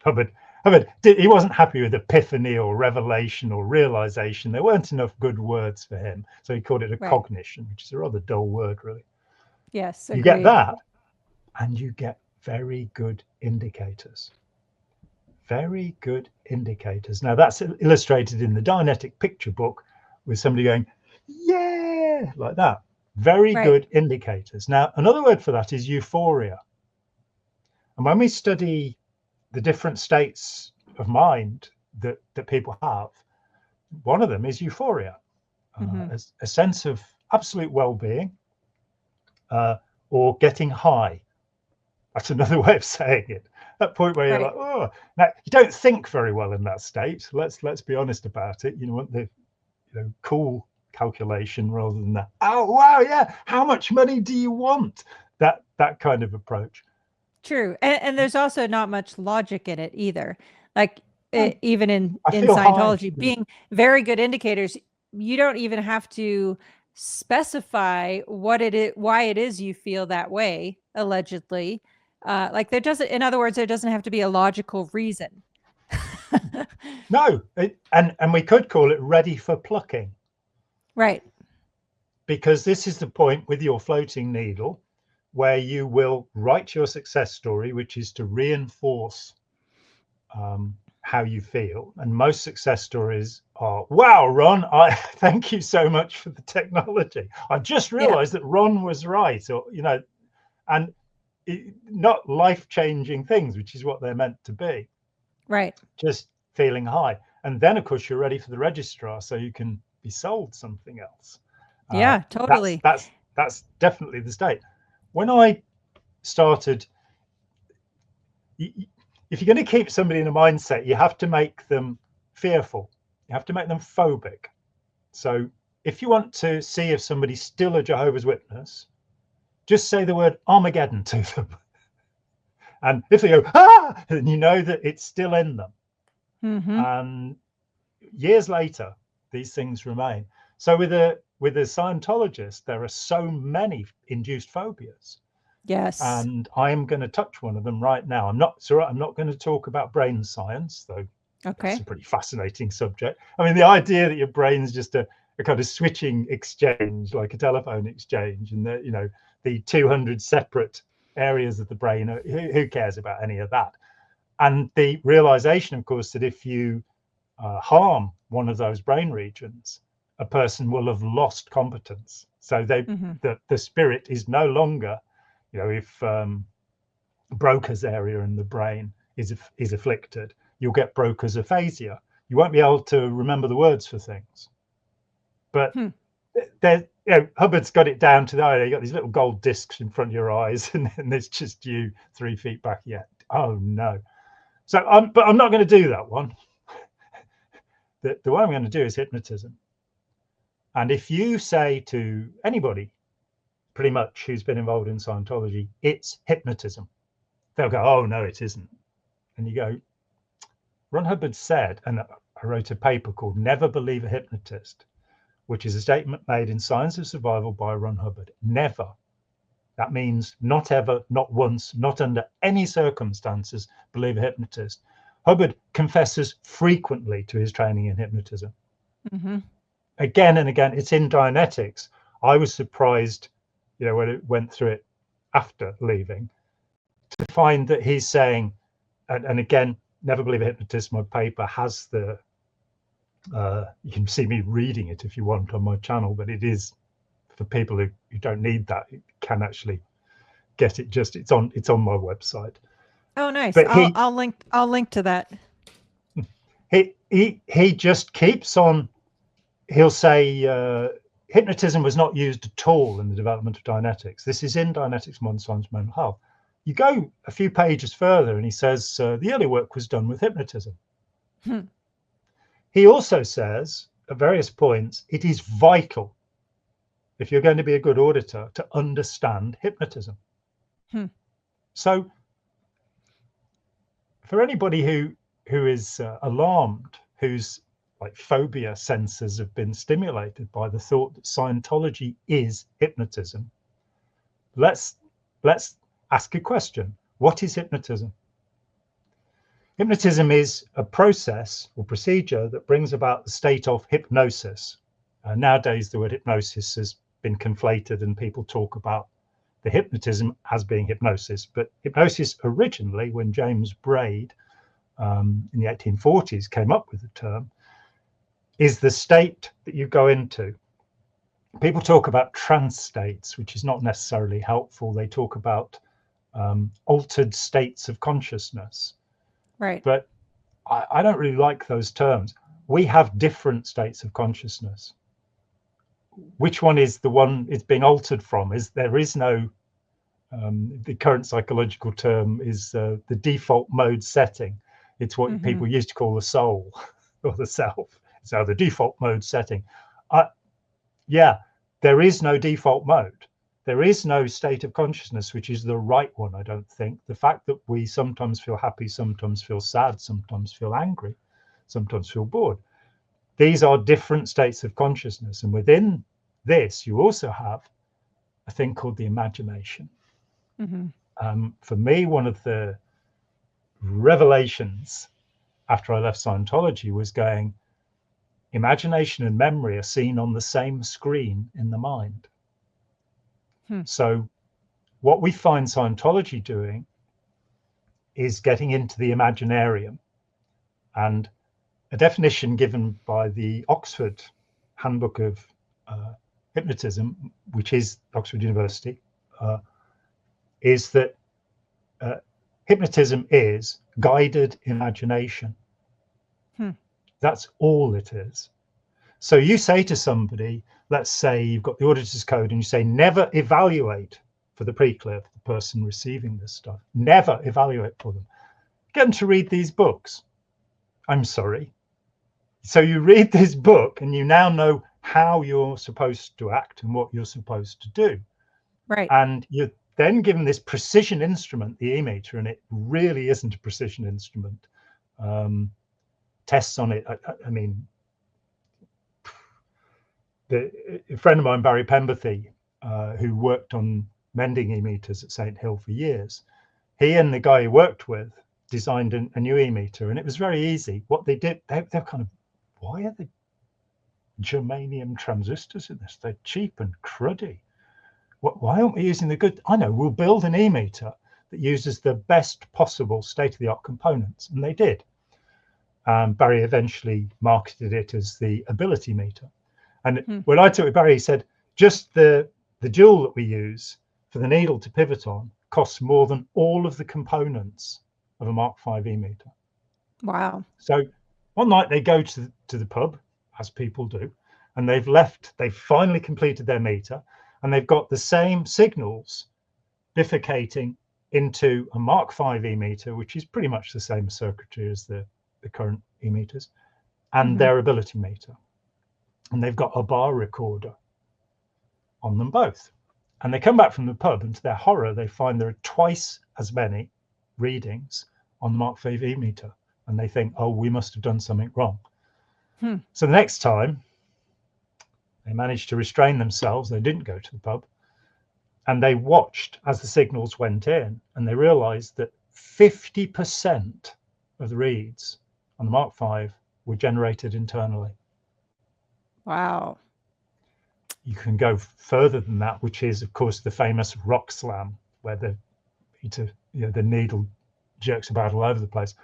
Hubbard, he wasn't happy with epiphany or revelation or realization. There weren't enough good words for him. So he called it a cognition, which is a rather dull word, really. Yes, agreed. You get that, and you get very good indicators. Very good indicators. Now, that's illustrated in the Dianetic picture book with somebody going, yeah, like that. Very good indicators. Now, another word for that is euphoria. And when we study the different states of mind that people have, one of them is euphoria, a sense of absolute well-being, or getting high. That's another way of saying it. That point where you're like, oh, now you don't think very well in that state. Let's be honest about it. You want the cool calculation rather than that. Oh wow, yeah. How much money do you want? That kind of approach. True, and there's also not much logic in it either. Like even in Scientology, being very good indicators, you don't even have to specify what it is, why it is you feel that way. Allegedly, like there doesn't. In other words, there doesn't have to be a logical reason. No, and we could call it ready for plucking. Right. Because this is the point with your floating needle, where you will write your success story, which is to reinforce how you feel. And most success stories are, wow, Ron, I thank you so much for the technology. I just realized that Ron was right, or, and not life-changing things, which is what they're meant to be. Right. Just feeling high. And then, of course, you're ready for the registrar, so you can be sold something else. Yeah, totally. That's definitely the state. When I started, if you're going to keep somebody in a mindset, you have to make them fearful. You have to make them phobic. So if you want to see if somebody's still a Jehovah's Witness, just say the word Armageddon to them. And if they go, ah, then you know that it's still in them. And years later, these things remain. So with a Scientologist, there are so many induced phobias. Yes. And I'm going to touch one of them right now. I'm not going to talk about brain science, though. Okay. It's a pretty fascinating subject. I mean, the idea that your brain's just a kind of switching exchange, like a telephone exchange, and the 200 separate areas of the brain, who cares about any of that? And the realization, of course, that if you harm one of those brain regions, a person will have lost competence. So the spirit is no longer, if Broca's area in the brain is afflicted, you'll get Broca's aphasia. You won't be able to remember the words for things. But Hubbard's got it down to you got these little gold discs in front of your eyes, and there's just you 3 feet back yet. Oh no. So but I'm not going to do that one. The one I'm going to do is hypnotism. And if you say to anybody, pretty much, who's been involved in Scientology, it's hypnotism, they'll go, oh, no, it isn't. And you go, Ron Hubbard said, and I wrote a paper called Never Believe a Hypnotist, which is a statement made in Science of Survival by Hubbard. Never. That means not ever, not once, not under any circumstances believe a hypnotist. Hubbard confesses frequently to his training in hypnotism. Mm-hmm. Again and again, it's in Dianetics. I was surprised, when it went through it after leaving, to find that he's saying, and again, Never Believe a Hypnotist, my paper has the, you can see me reading it if you want on my channel, but it is for people who don't need that. You can actually get it. It's on my website. Oh, nice. But I'll link to that. He just keeps on. He'll say hypnotism was not used at all in the development of Dianetics. This is in Dianetics, Modern Science, Mental Health. You go a few pages further and he says the early work was done with hypnotism. He also says at various points it is vital, if you're going to be a good auditor, to understand hypnotism. So for anybody who is alarmed, whose like phobia sensors have been stimulated by the thought that Scientology is hypnotism, let's ask a question. What is hypnotism? Hypnotism is a process or procedure that brings about the state of hypnosis. Nowadays, the word hypnosis has been conflated and people talk about the hypnotism as being hypnosis. But hypnosis originally, when James Braid in the 1840s came up with the term, is the state that you go into. People talk about trance states, which is not necessarily helpful. They talk about altered states of consciousness. Right. But I don't really like those terms. We have different states of consciousness. Which one is the one it's being altered from? There is no, the current psychological term is the default mode setting. It's what people used to call the soul or the self. So the default mode setting. Yeah, there is no default mode. There is no state of consciousness which is the right one, I don't think. The fact that we sometimes feel happy, sometimes feel sad, sometimes feel angry, sometimes feel bored. These are different states of consciousness. And within this, you also have a thing called the imagination. For me, one of the revelations after I left Scientology was going, imagination and memory are seen on the same screen in the mind. So what we find Scientology doing is getting into the imaginarium. And a definition given by the Oxford Handbook of Hypnotism, which is Oxford University, is that hypnotism is guided imagination. That's all it is. So you say to somebody, let's say you've got the auditor's code and you say, never evaluate for the pre-clear, for the person receiving this stuff. Never evaluate for them. Get them to read these books. I'm sorry. So you read this book and you now know how you're supposed to act and what you're supposed to do. Right. And you're then given this precision instrument, the e-meter, and it really isn't a precision instrument. Tests on it, I mean, a friend of mine, Barry Pemberthy, who worked on mending e-meters at St. Hill for years, he and the guy he worked with designed a new e-meter, and it was very easy. What they did, they're kind of, why are the germanium transistors in this? They're cheap and cruddy. Why aren't we using the good? I know, we'll build an e-meter that uses the best possible state-of-the-art components, and they did. Barry eventually marketed it as the ability meter. And when I talked with Barry, he said, just the jewel that we use for the needle to pivot on costs more than all of the components of a Mark V e-meter. Wow. So one night they go to the pub, as people do, and they've finally completed their meter, and they've got the same signals bifurcating into a Mark V e-meter, which is pretty much the same circuitry as the current e-meters, and their ability meter. And they've got a bar recorder on them both. And they come back from the pub, and to their horror, they find there are twice as many readings on the Mark V e-meter. And they think, oh, we must have done something wrong. So the next time they managed to restrain themselves, they didn't go to the pub, and they watched as the signals went in, and they realized that 50% of the reads on the Mark V were generated internally. Wow. You can go further than that, which is, of course, the famous rock slam, where the needle jerks about all over the place.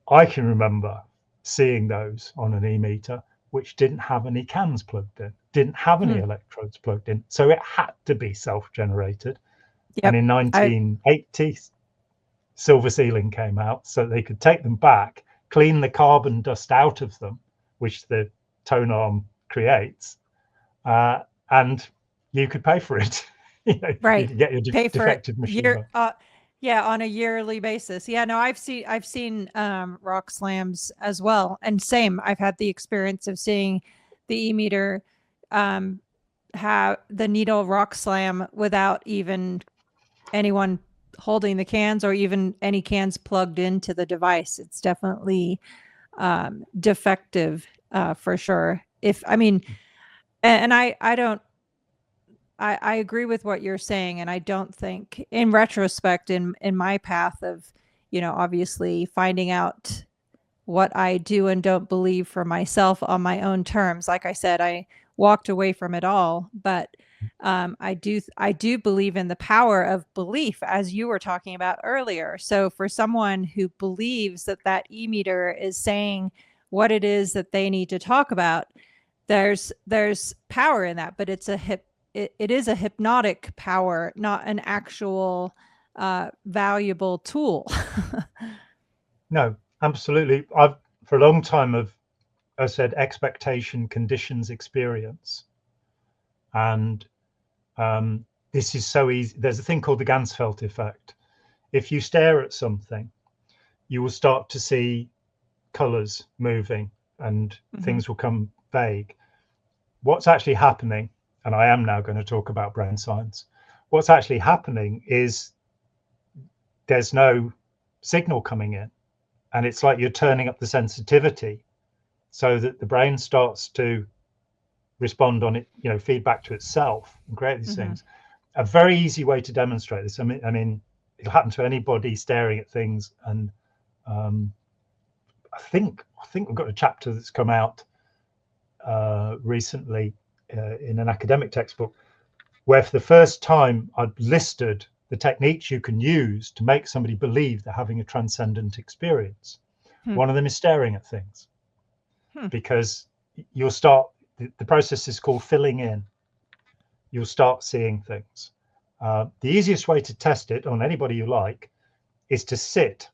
I can remember seeing those on an e-meter, which didn't have any cans plugged in, didn't have any electrodes plugged in. So it had to be self-generated. Yep. And in 1980, silver ceiling came out, so they could take them back, clean the carbon dust out of them, which the tone arm creates, and you could pay for it. Right. You could get your defective machine. Yeah, on a yearly basis. Yeah, no, I've seen rock slams as well, and same. I've had the experience of seeing the e-meter have the needle rock slam without even anyone holding the cans or even any cans plugged into the device. It's definitely defective for sure. I agree with what you're saying, and I don't think, in retrospect, in my path of, obviously finding out what I do and don't believe for myself on my own terms. Like I said, I walked away from it all, but I do believe in the power of belief, as you were talking about earlier. So for someone who believes that e-meter is saying what it is that they need to talk about, there's power in that, but it is a hypnotic power, not an actual valuable tool. No, absolutely. I've for a long time I said expectation, conditions, experience, and this is so easy. There's a thing called the Ganzfeld effect. If you stare at something, you will start to see colors moving, and things will come vague. What's actually happening, and I am now going to talk about brain science, what's actually happening is there's no signal coming in, and it's like you're turning up the sensitivity so that the brain starts to respond on it, feedback to itself and create these things. A very easy way to demonstrate this, I mean it'll happen to anybody staring at things, and I think we've got a chapter that's come out recently in an academic textbook, where for the first time I've listed the techniques you can use to make somebody believe they're having a transcendent experience. One of them is staring at things, because you'll start, the process is called filling in. You'll start seeing things. The easiest way to test it on anybody you like is to sit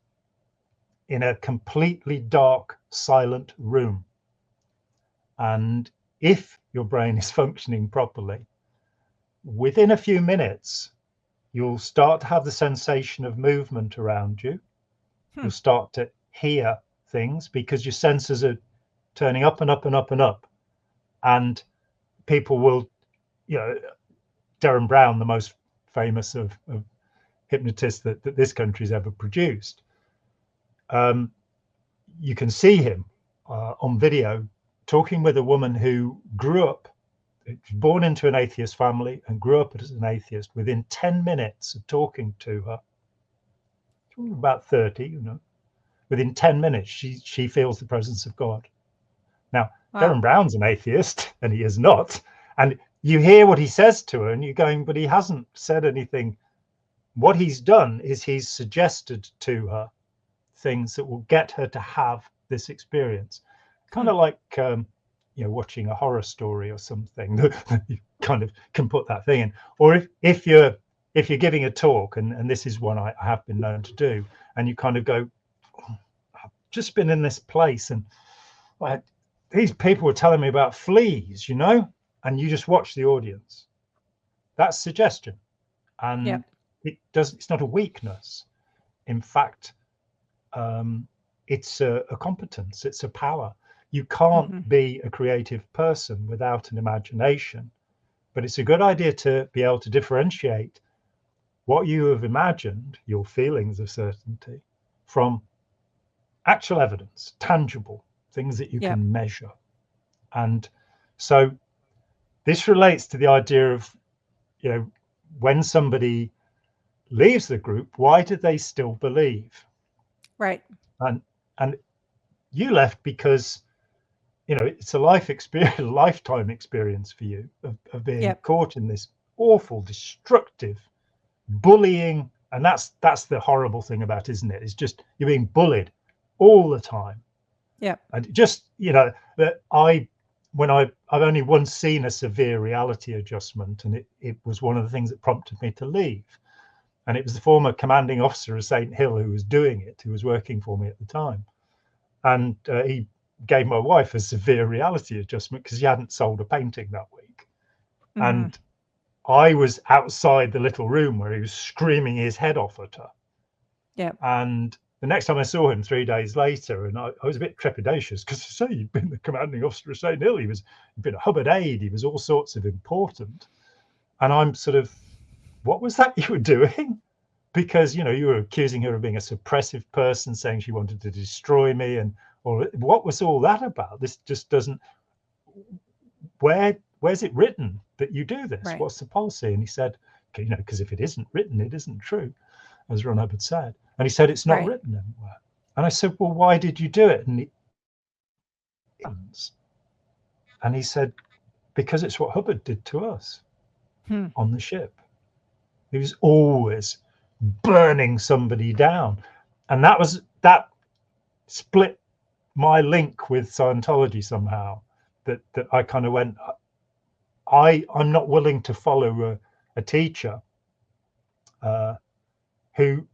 in a completely dark, silent room. And if your brain is functioning properly, within a few minutes, you'll start to have the sensation of movement around you. You'll start to hear things because your senses are turning up and up and up and up. And people will, Darren Brown, the most famous of hypnotists that this country's ever produced, you can see him on video talking with a woman who grew up, born into an atheist family and grew up as an atheist. Within 10 minutes of talking to her, about 30, within 10 minutes, she feels the presence of God. Now, wow. Darren Brown's an atheist, and he is not. And you hear what he says to her, and you're going, but he hasn't said anything. What he's done is he's suggested to her things that will get her to have this experience. Kind of like, watching a horror story or something. You kind of can put that thing in. Or if you're giving a talk, and this is one I have been known to do, and you kind of go, oh, I've just been in this place, and these people were telling me about fleas, and you just watch the audience. That's suggestion, and it's not a weakness. In fact, it's a competence. It's a power. You can't be a creative person without an imagination, but it's a good idea to be able to differentiate what you have imagined, your feelings of certainty, from actual evidence, tangible things that you can measure. And so this relates to the idea of, when somebody leaves the group, why do they still believe? Right. And you left because, it's a lifetime experience for you of being caught in this awful, destructive bullying. And that's the horrible thing about it, isn't it? It's just you're being bullied all the time. Yeah. And just, that I've only once seen a severe reality adjustment, and it was one of the things that prompted me to leave. And it was the former commanding officer of St. Hill who was doing it, who was working for me at the time. And he gave my wife a severe reality adjustment because she hadn't sold a painting that week. Mm-hmm. And I was outside the little room where he was screaming his head off at her. Yeah. And the next time I saw him 3 days later, and I was a bit trepidatious because, say, he'd been the commanding officer of St. Hill. He'd been a Hubbard aide. He was all sorts of important. And I'm sort of, what was that you were doing? Because, you were accusing her of being a suppressive person, saying she wanted to destroy me. And what was all that about? This just doesn't, where's it written that you do this? Right. What's the policy? And he said, because if it isn't written, it isn't true, as Ron Hubbard said. And he said, it's not written anywhere. And I said, well, why did you do it? And he said, because it's what Hubbard did to us on the ship. He was always burning somebody down. And that split my link with Scientology somehow, that I kind of went, I'm not willing to follow a teacher who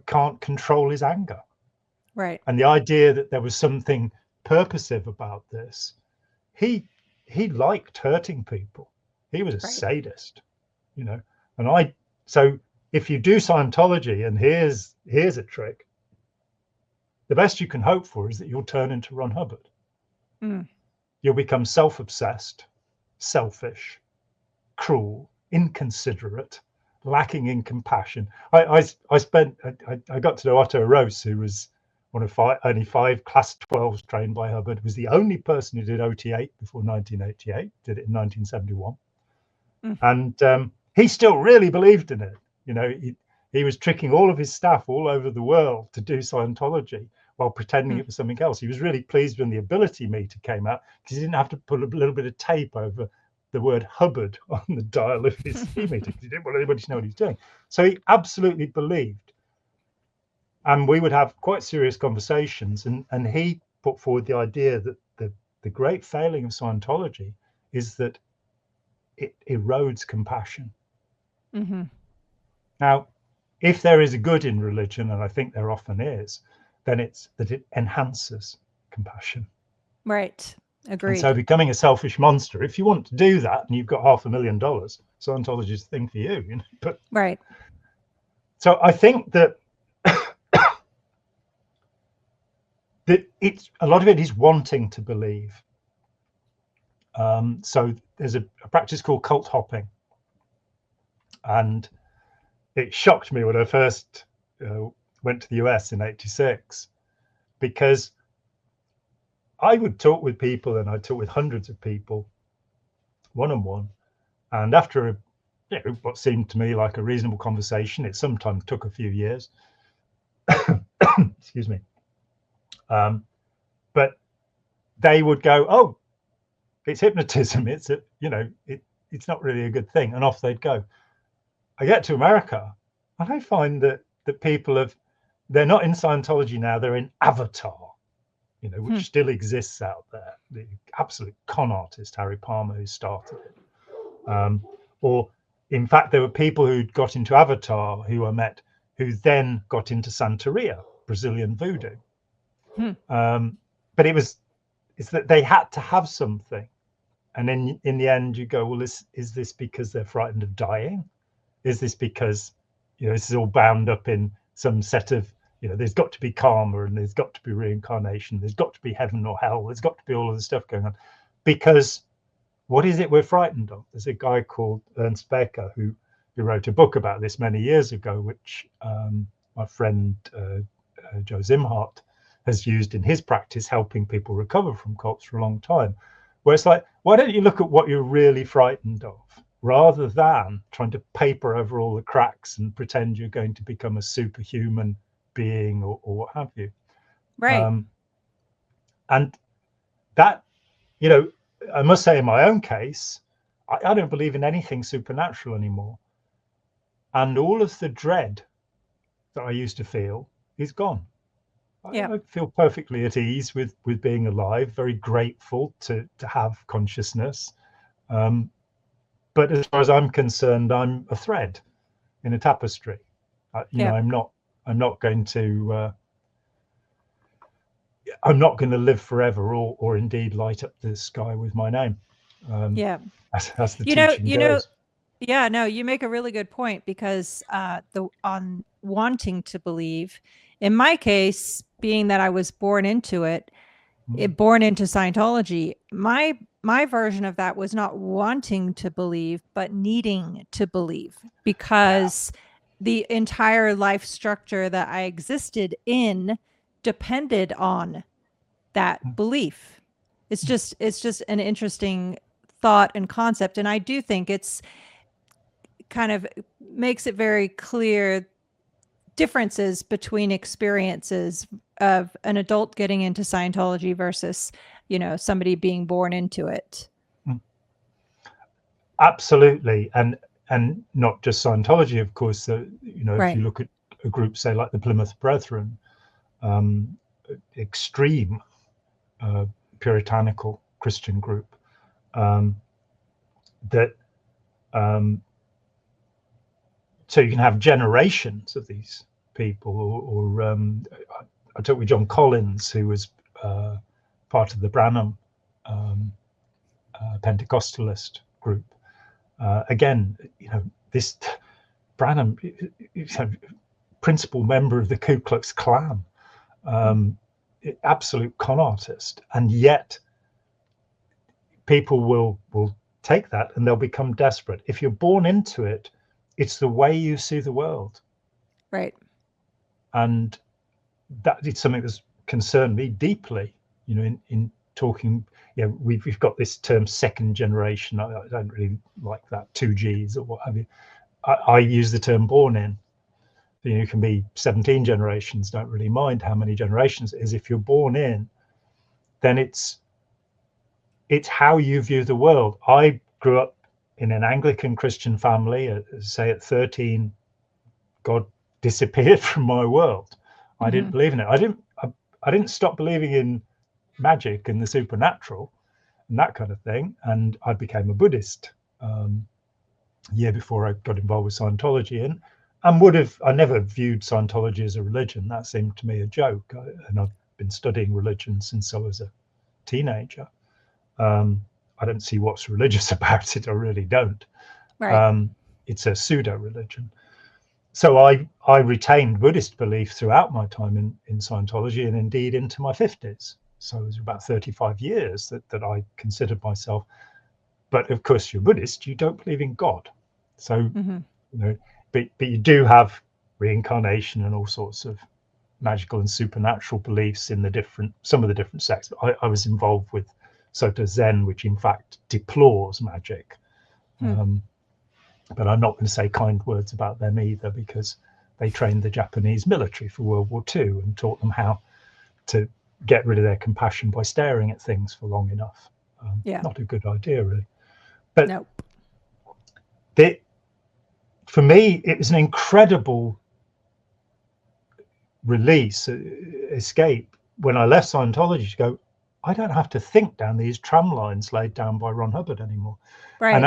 can't control his anger. Right. And the idea that there was something purposive about this, he liked hurting people. He was a sadist, and so if you do Scientology, and here's a trick, the best you can hope for is that you'll turn into Ron Hubbard. You'll become self-obsessed, selfish, cruel, inconsiderate, lacking in compassion. I got to know Otto Rose, who was one of only 5 class 12s trained by Hubbard, was the only person who did OT8 before 1988, did it in 1971. And he still really believed in it. He was tricking all of his staff all over the world to do Scientology while pretending it was something else. He was really pleased when the ability meter came out because he didn't have to put a little bit of tape over the word Hubbard on the dial of his e-meter because he didn't want anybody to know what he was doing. So he absolutely believed. And we would have quite serious conversations. And he put forward the idea that the great failing of Scientology is that it erodes compassion. Mm-hmm. Now, if there is a good in religion, and I think there often is, then it's that it enhances compassion. Right. Agreed. And so becoming a selfish monster, if you want to do that and you've got $500,000, Scientology is the thing for you. But right. So I think that it's a lot of it is wanting to believe. So there's a practice called cult hopping, and it shocked me when I first went to the US in '86, because I would talk with people, and I'd talk with hundreds of people one-on-one, and after what seemed to me like a reasonable conversation, it sometimes took a few years. Excuse me. But they would go, oh, it's hypnotism. It's it's not really a good thing, and off they'd go. I get to America, and I find that people they're not in Scientology now; they're in Avatar, which still exists out there. The absolute con artist Harry Palmer, who started it, or in fact, there were people who got into Avatar who I met, who then got into Santeria, Brazilian voodoo. But it's that they had to have something, and then in the end you go, well, is this because they're frightened of dying? Is this because this is all bound up in some set of there's got to be karma, and there's got to be reincarnation, there's got to be heaven or hell, there's got to be all of the stuff going on? Because what is it we're frightened of? There's a guy called Ernst Becker who wrote a book about this many years ago, which my friend Joe Zimhart has used in his practice, helping people recover from cults for a long time. where it's like, why don't you look at what you're really frightened of, rather than trying to paper over all the cracks and pretend you're going to become a superhuman being or what have you. Right. And that, you know, I must say in my own case, I don't believe in anything supernatural anymore. And all of the dread that I used to feel is gone. Yeah. I feel perfectly at ease with being alive, very grateful to have consciousness. But as far as I'm concerned, I'm a thread in a tapestry. You know, I'm not going to live forever, or indeed light up the sky with my name. As the teaching goes. Yeah, no, you make a really good point, because on wanting to believe, in my case, being that I was born into born into Scientology, my version of that was not wanting to believe, but needing to believe, because the entire life structure that I existed in depended on that belief. It's just an interesting thought and concept. And I do think it's kind of makes it very clear differences between experiences of an adult getting into Scientology versus, you know, somebody being born into it. Absolutely. And not just Scientology, of course. You know, Right. if you look at a group, say, like the Plymouth Brethren, extreme puritanical Christian group, that so you can have generations of these people, or I talked with John Collins, who was part of the Branham Pentecostalist group. Again, you know, this Branham, principal member of the Ku Klux Klan, absolute con artist, and yet people will take that and they'll become desperate. If you're born into it, it's the way you see the world. Right. And that is something that's concerned me deeply, you know, in talking. Yeah, we've got this term second generation. I don't really like that, 2Gs or what have you. I use the term born in. You know, you can be 17 generations, don't really mind how many generations it is. If you're born in, then it's how you view the world. I grew up in an Anglican Christian family. Say at 13, God disappeared from my world. I didn't believe in it. I didn't stop believing in magic and the supernatural and that kind of thing. And I became a Buddhist a year before I got involved with Scientology, and I never viewed Scientology as a religion. That seemed to me a joke. And I've been studying religion since I was a teenager. I don't see what's religious about it. I really don't. Right. It's a pseudo religion. So I retained Buddhist belief throughout my time in Scientology, and indeed into my 50s. So it was about 35 years that I considered myself. But of course, you're Buddhist, you don't believe in God. So, you know, but you do have reincarnation and all sorts of magical and supernatural beliefs in some of the different sects. I was involved with Soto Zen, which in fact deplores magic. But I'm not going to say kind words about them either, because they trained the Japanese military for World War II and taught them how to get rid of their compassion by staring at things for long enough. Not a good idea, really. But nope. For me, it was an incredible release, escape, when I left Scientology, to go, I don't have to think down these tram lines laid down by Ron Hubbard anymore. Right. And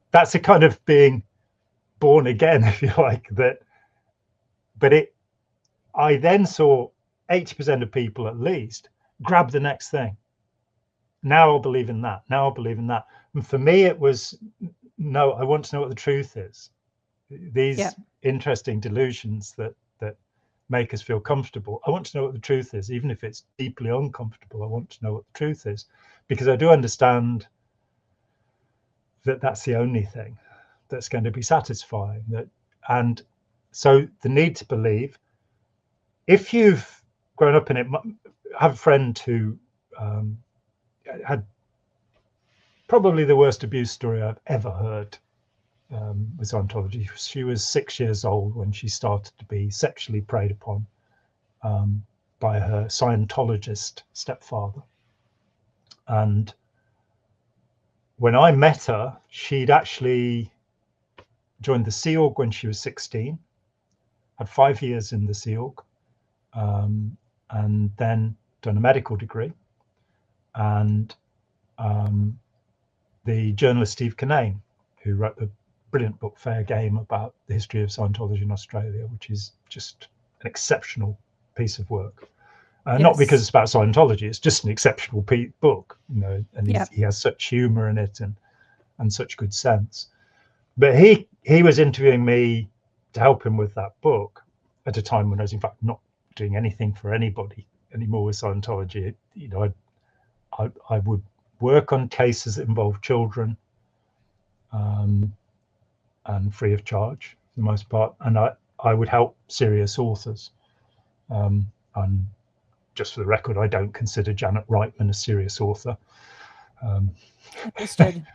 that's a kind of being born again, if you like. But I then saw 80% of people at least grab the next thing. Now I'll believe in that. Now I'll believe in that. And for me, it was, no, I want to know what the truth is. These interesting delusions that make us feel comfortable. I want to know what the truth is, even if it's deeply uncomfortable. I want to know what the truth is, because I do understand that that's the only thing that's going to be satisfying. And so the need to believe. If you've grown up in it, I have a friend who had probably the worst abuse story I've ever heard with Scientology. She was 6 years old when she started to be sexually preyed upon by her Scientologist stepfather. And when I met her, she'd actually joined the Sea Org when she was 16, had 5 years in the Sea Org, and then done a medical degree. And the journalist Steve Kinane, who wrote the brilliant book Fair Game about the history of Scientology in Australia, which is just an exceptional piece of work. Not because it's about Scientology, it's just an exceptional book, and he has such humor in it and such good sense. But he was interviewing me to help him with that book at a time when I was in fact not doing anything for anybody anymore with Scientology. I would work on cases that involve children, and free of charge for the most part, and I would help serious authors. And just for the record, I don't consider Janet Reitman a serious author. Understood.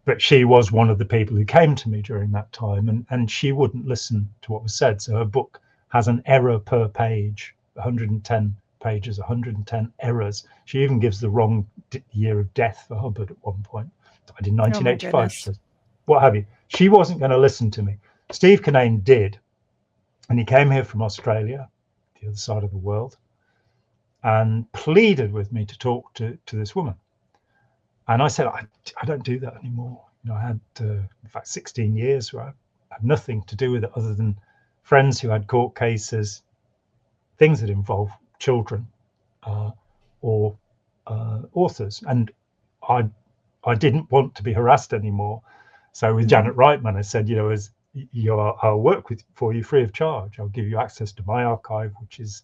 But she was one of the people who came to me during that time, and she wouldn't listen to what was said. So her book has an error per page, 110 pages, 110 errors. She even gives the wrong year of death for Hubbard at one point. Died in 1985. She says, what have you? She wasn't going to listen to me. Steve Kinane did. And he came here from Australia, the other side of the world, and pleaded with me to talk to this woman. And I said, I don't do that anymore. I had, in fact, 16 years where I had nothing to do with it other than friends who had court cases, things that involve children or authors. And I didn't want to be harassed anymore. So with Janet Reitman, I said, I'll work for you free of charge. I'll give you access to my archive, which is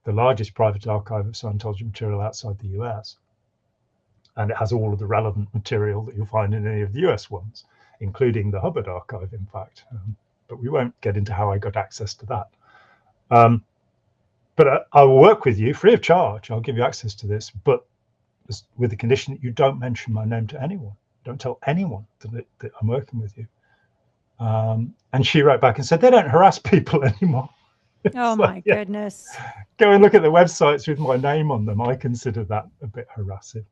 the largest private archive of Scientology material outside the US. And it has all of the relevant material that you'll find in any of the US ones, including the Hubbard archive, in fact. But we won't get into how I got access to that. But I will work with you free of charge. I'll give you access to this, but with the condition that you don't mention my name to anyone. Don't tell anyone that I'm working with you. And she wrote back and said, they don't harass people anymore. Oh, my goodness. Go and look at the websites with my name on them. I consider that a bit harassing.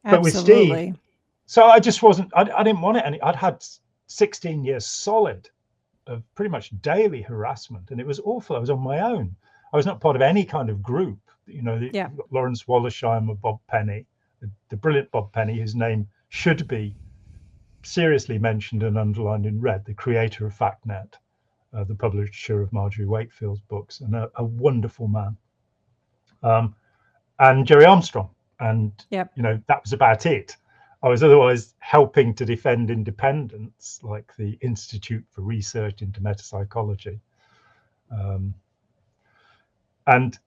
Absolutely. But with Steve, so I just wasn't, I didn't want it. I'd had 16 years solid of pretty much daily harassment, and it was awful. I was on my own. I was not part of any kind of group. Lawrence Wollersheim, Bob Penny, the brilliant Bob Penny, whose name should be seriously mentioned and underlined in red, the creator of FactNet, the publisher of Marjorie Wakefield's books, and a wonderful man. And Jerry Armstrong. And, that was about it. I was otherwise helping to defend independence, like the Institute for Research into Metapsychology. And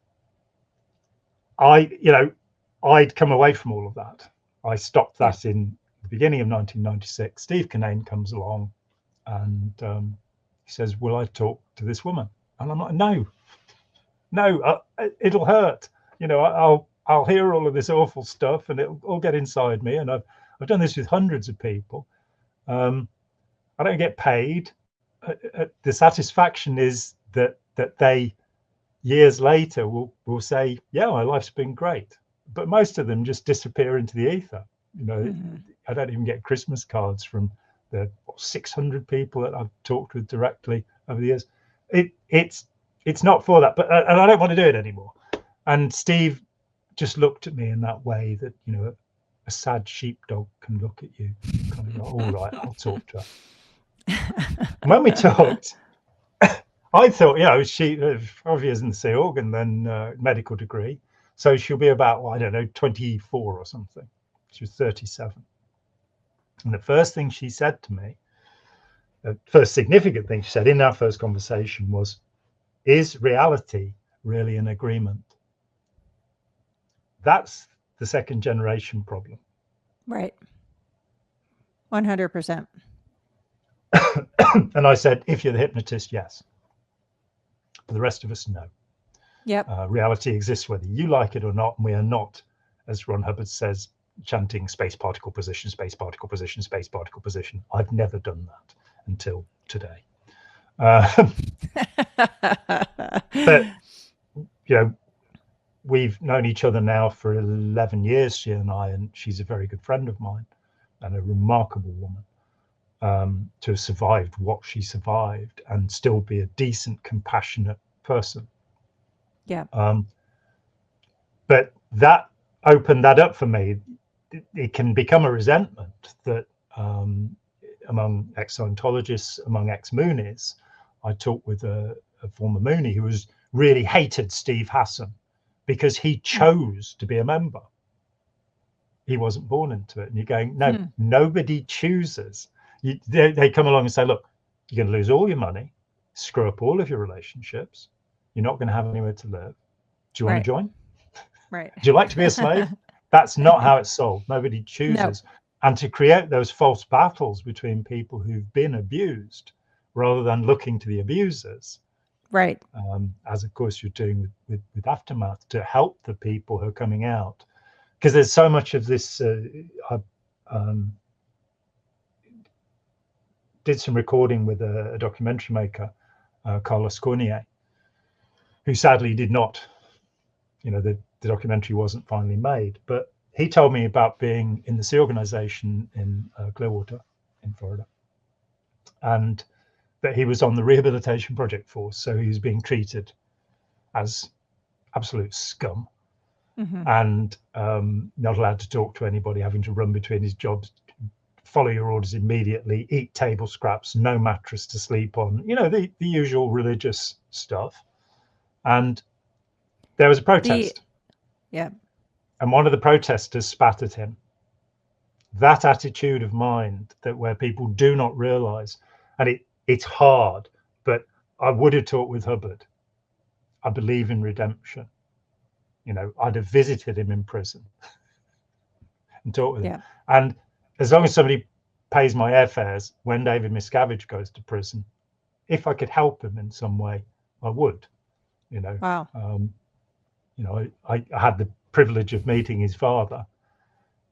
I'd come away from all of that. I stopped that in the beginning of 1996. Steve Kinane comes along and he says, will I talk to this woman? And I'm like, no, it'll hurt. I'll hear all of this awful stuff and it'll all get inside me. And I've done this with hundreds of people. I don't get paid. The satisfaction is that they, years later, will say, yeah, my life's been great. But most of them just disappear into the ether. I don't even get Christmas cards from the 600 people that I've talked with directly over the years. It's not for that, and I don't want to do it anymore. And Steve just looked at me in that way that a sad sheepdog can look at you, kind of like, all right, I'll talk to her. And when we talked, I thought, she 5 years in the Sea Org and then medical degree, so she'll be about, I don't know, 24 or something. She was 37. And the first thing she said to me, the first significant thing she said in our first conversation was, is reality really an agreement? That's the second generation problem. Right. 100%. And I said, if you're the hypnotist, yes. For the rest of us, no. Yep. Reality exists whether you like it or not. And we are not, as Ron Hubbard says, chanting space particle position, space particle position, space particle position. I've never done that until today. But we've known each other now for 11 years, she and I, and she's a very good friend of mine and a remarkable woman, to have survived what she survived and still be a decent, compassionate person. Yeah. But that opened that up for me. It can become a resentment that among ex-Scientologists, among ex-Moonies. I talked with a former Moonie who really hated Steve Hassan because he chose to be a member. He wasn't born into it. And you're going, no, nobody chooses. They come along and say, look, you're going to lose all your money, screw up all of your relationships. You're not going to have anywhere to live. Do you want to join? Right. Do you like to be a slave? That's not how it's sold. Nobody chooses. No. And to create those false battles between people who've been abused rather than looking to the abusers. Right. As of course you're doing with Aftermath, to help the people who are coming out. Because there's so much of this. I did some recording with a documentary maker, Carlos Cornier, who sadly did not, the documentary wasn't finally made, but he told me about being in the Sea Organization in Clearwater in Florida, and that he was on the rehabilitation project force, so he was being treated as absolute scum, and not allowed to talk to anybody, having to run between his jobs, follow your orders immediately, eat table scraps, no mattress to sleep on, the usual religious stuff. And there was a protest. And one of the protesters spat at him. That attitude of mind, that where people do not realize, and it's hard, but I would have talked with Hubbard. I believe in redemption. I'd have visited him in prison and talked with him. And as long as somebody pays my airfares when David Miscavige goes to prison, if I could help him in some way, I would. Wow. I had the privilege of meeting his father,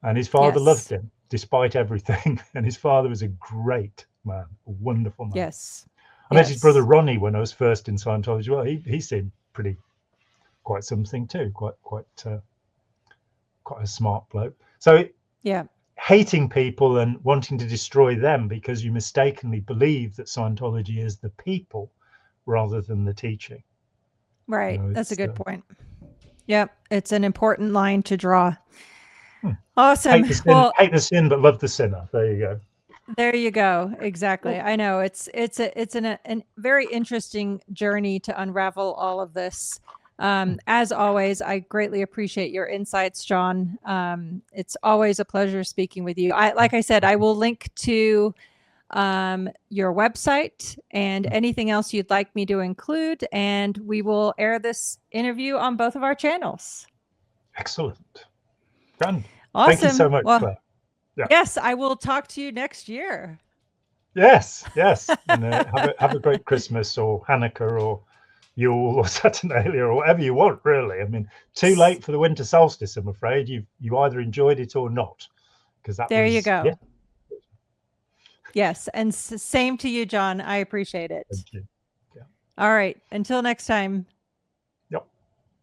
and his father loved him despite everything. And his father was a great man, a wonderful man. Yes. I met his brother Ronnie when I was first in Scientology. Well, he seemed quite something too, quite a smart bloke. So hating people and wanting to destroy them because you mistakenly believe that Scientology is the people rather than the teaching. Right. That's a good point. Yep. It's an important line to draw. Awesome. Hate the sin, but love the sinner. There you go. There you go. Exactly. I know it's a very interesting journey to unravel all of this. As always, I greatly appreciate your insights, John. It's always a pleasure speaking with you. Like I said, I will link to your website and anything else you'd like me to include, and we will air this interview on both of our channels. Excellent. Done. Awesome. Thank you so much, Claire. Yes, I will talk to you next year. Yes. And have a great Christmas or Hanukkah or Yule or Saturnalia or whatever you want, really. I mean, too late for the winter solstice, I'm afraid. You either enjoyed it or not, because you go. Yeah. Yes, and same to you, John. I appreciate it. Thank you. All right. Until next time,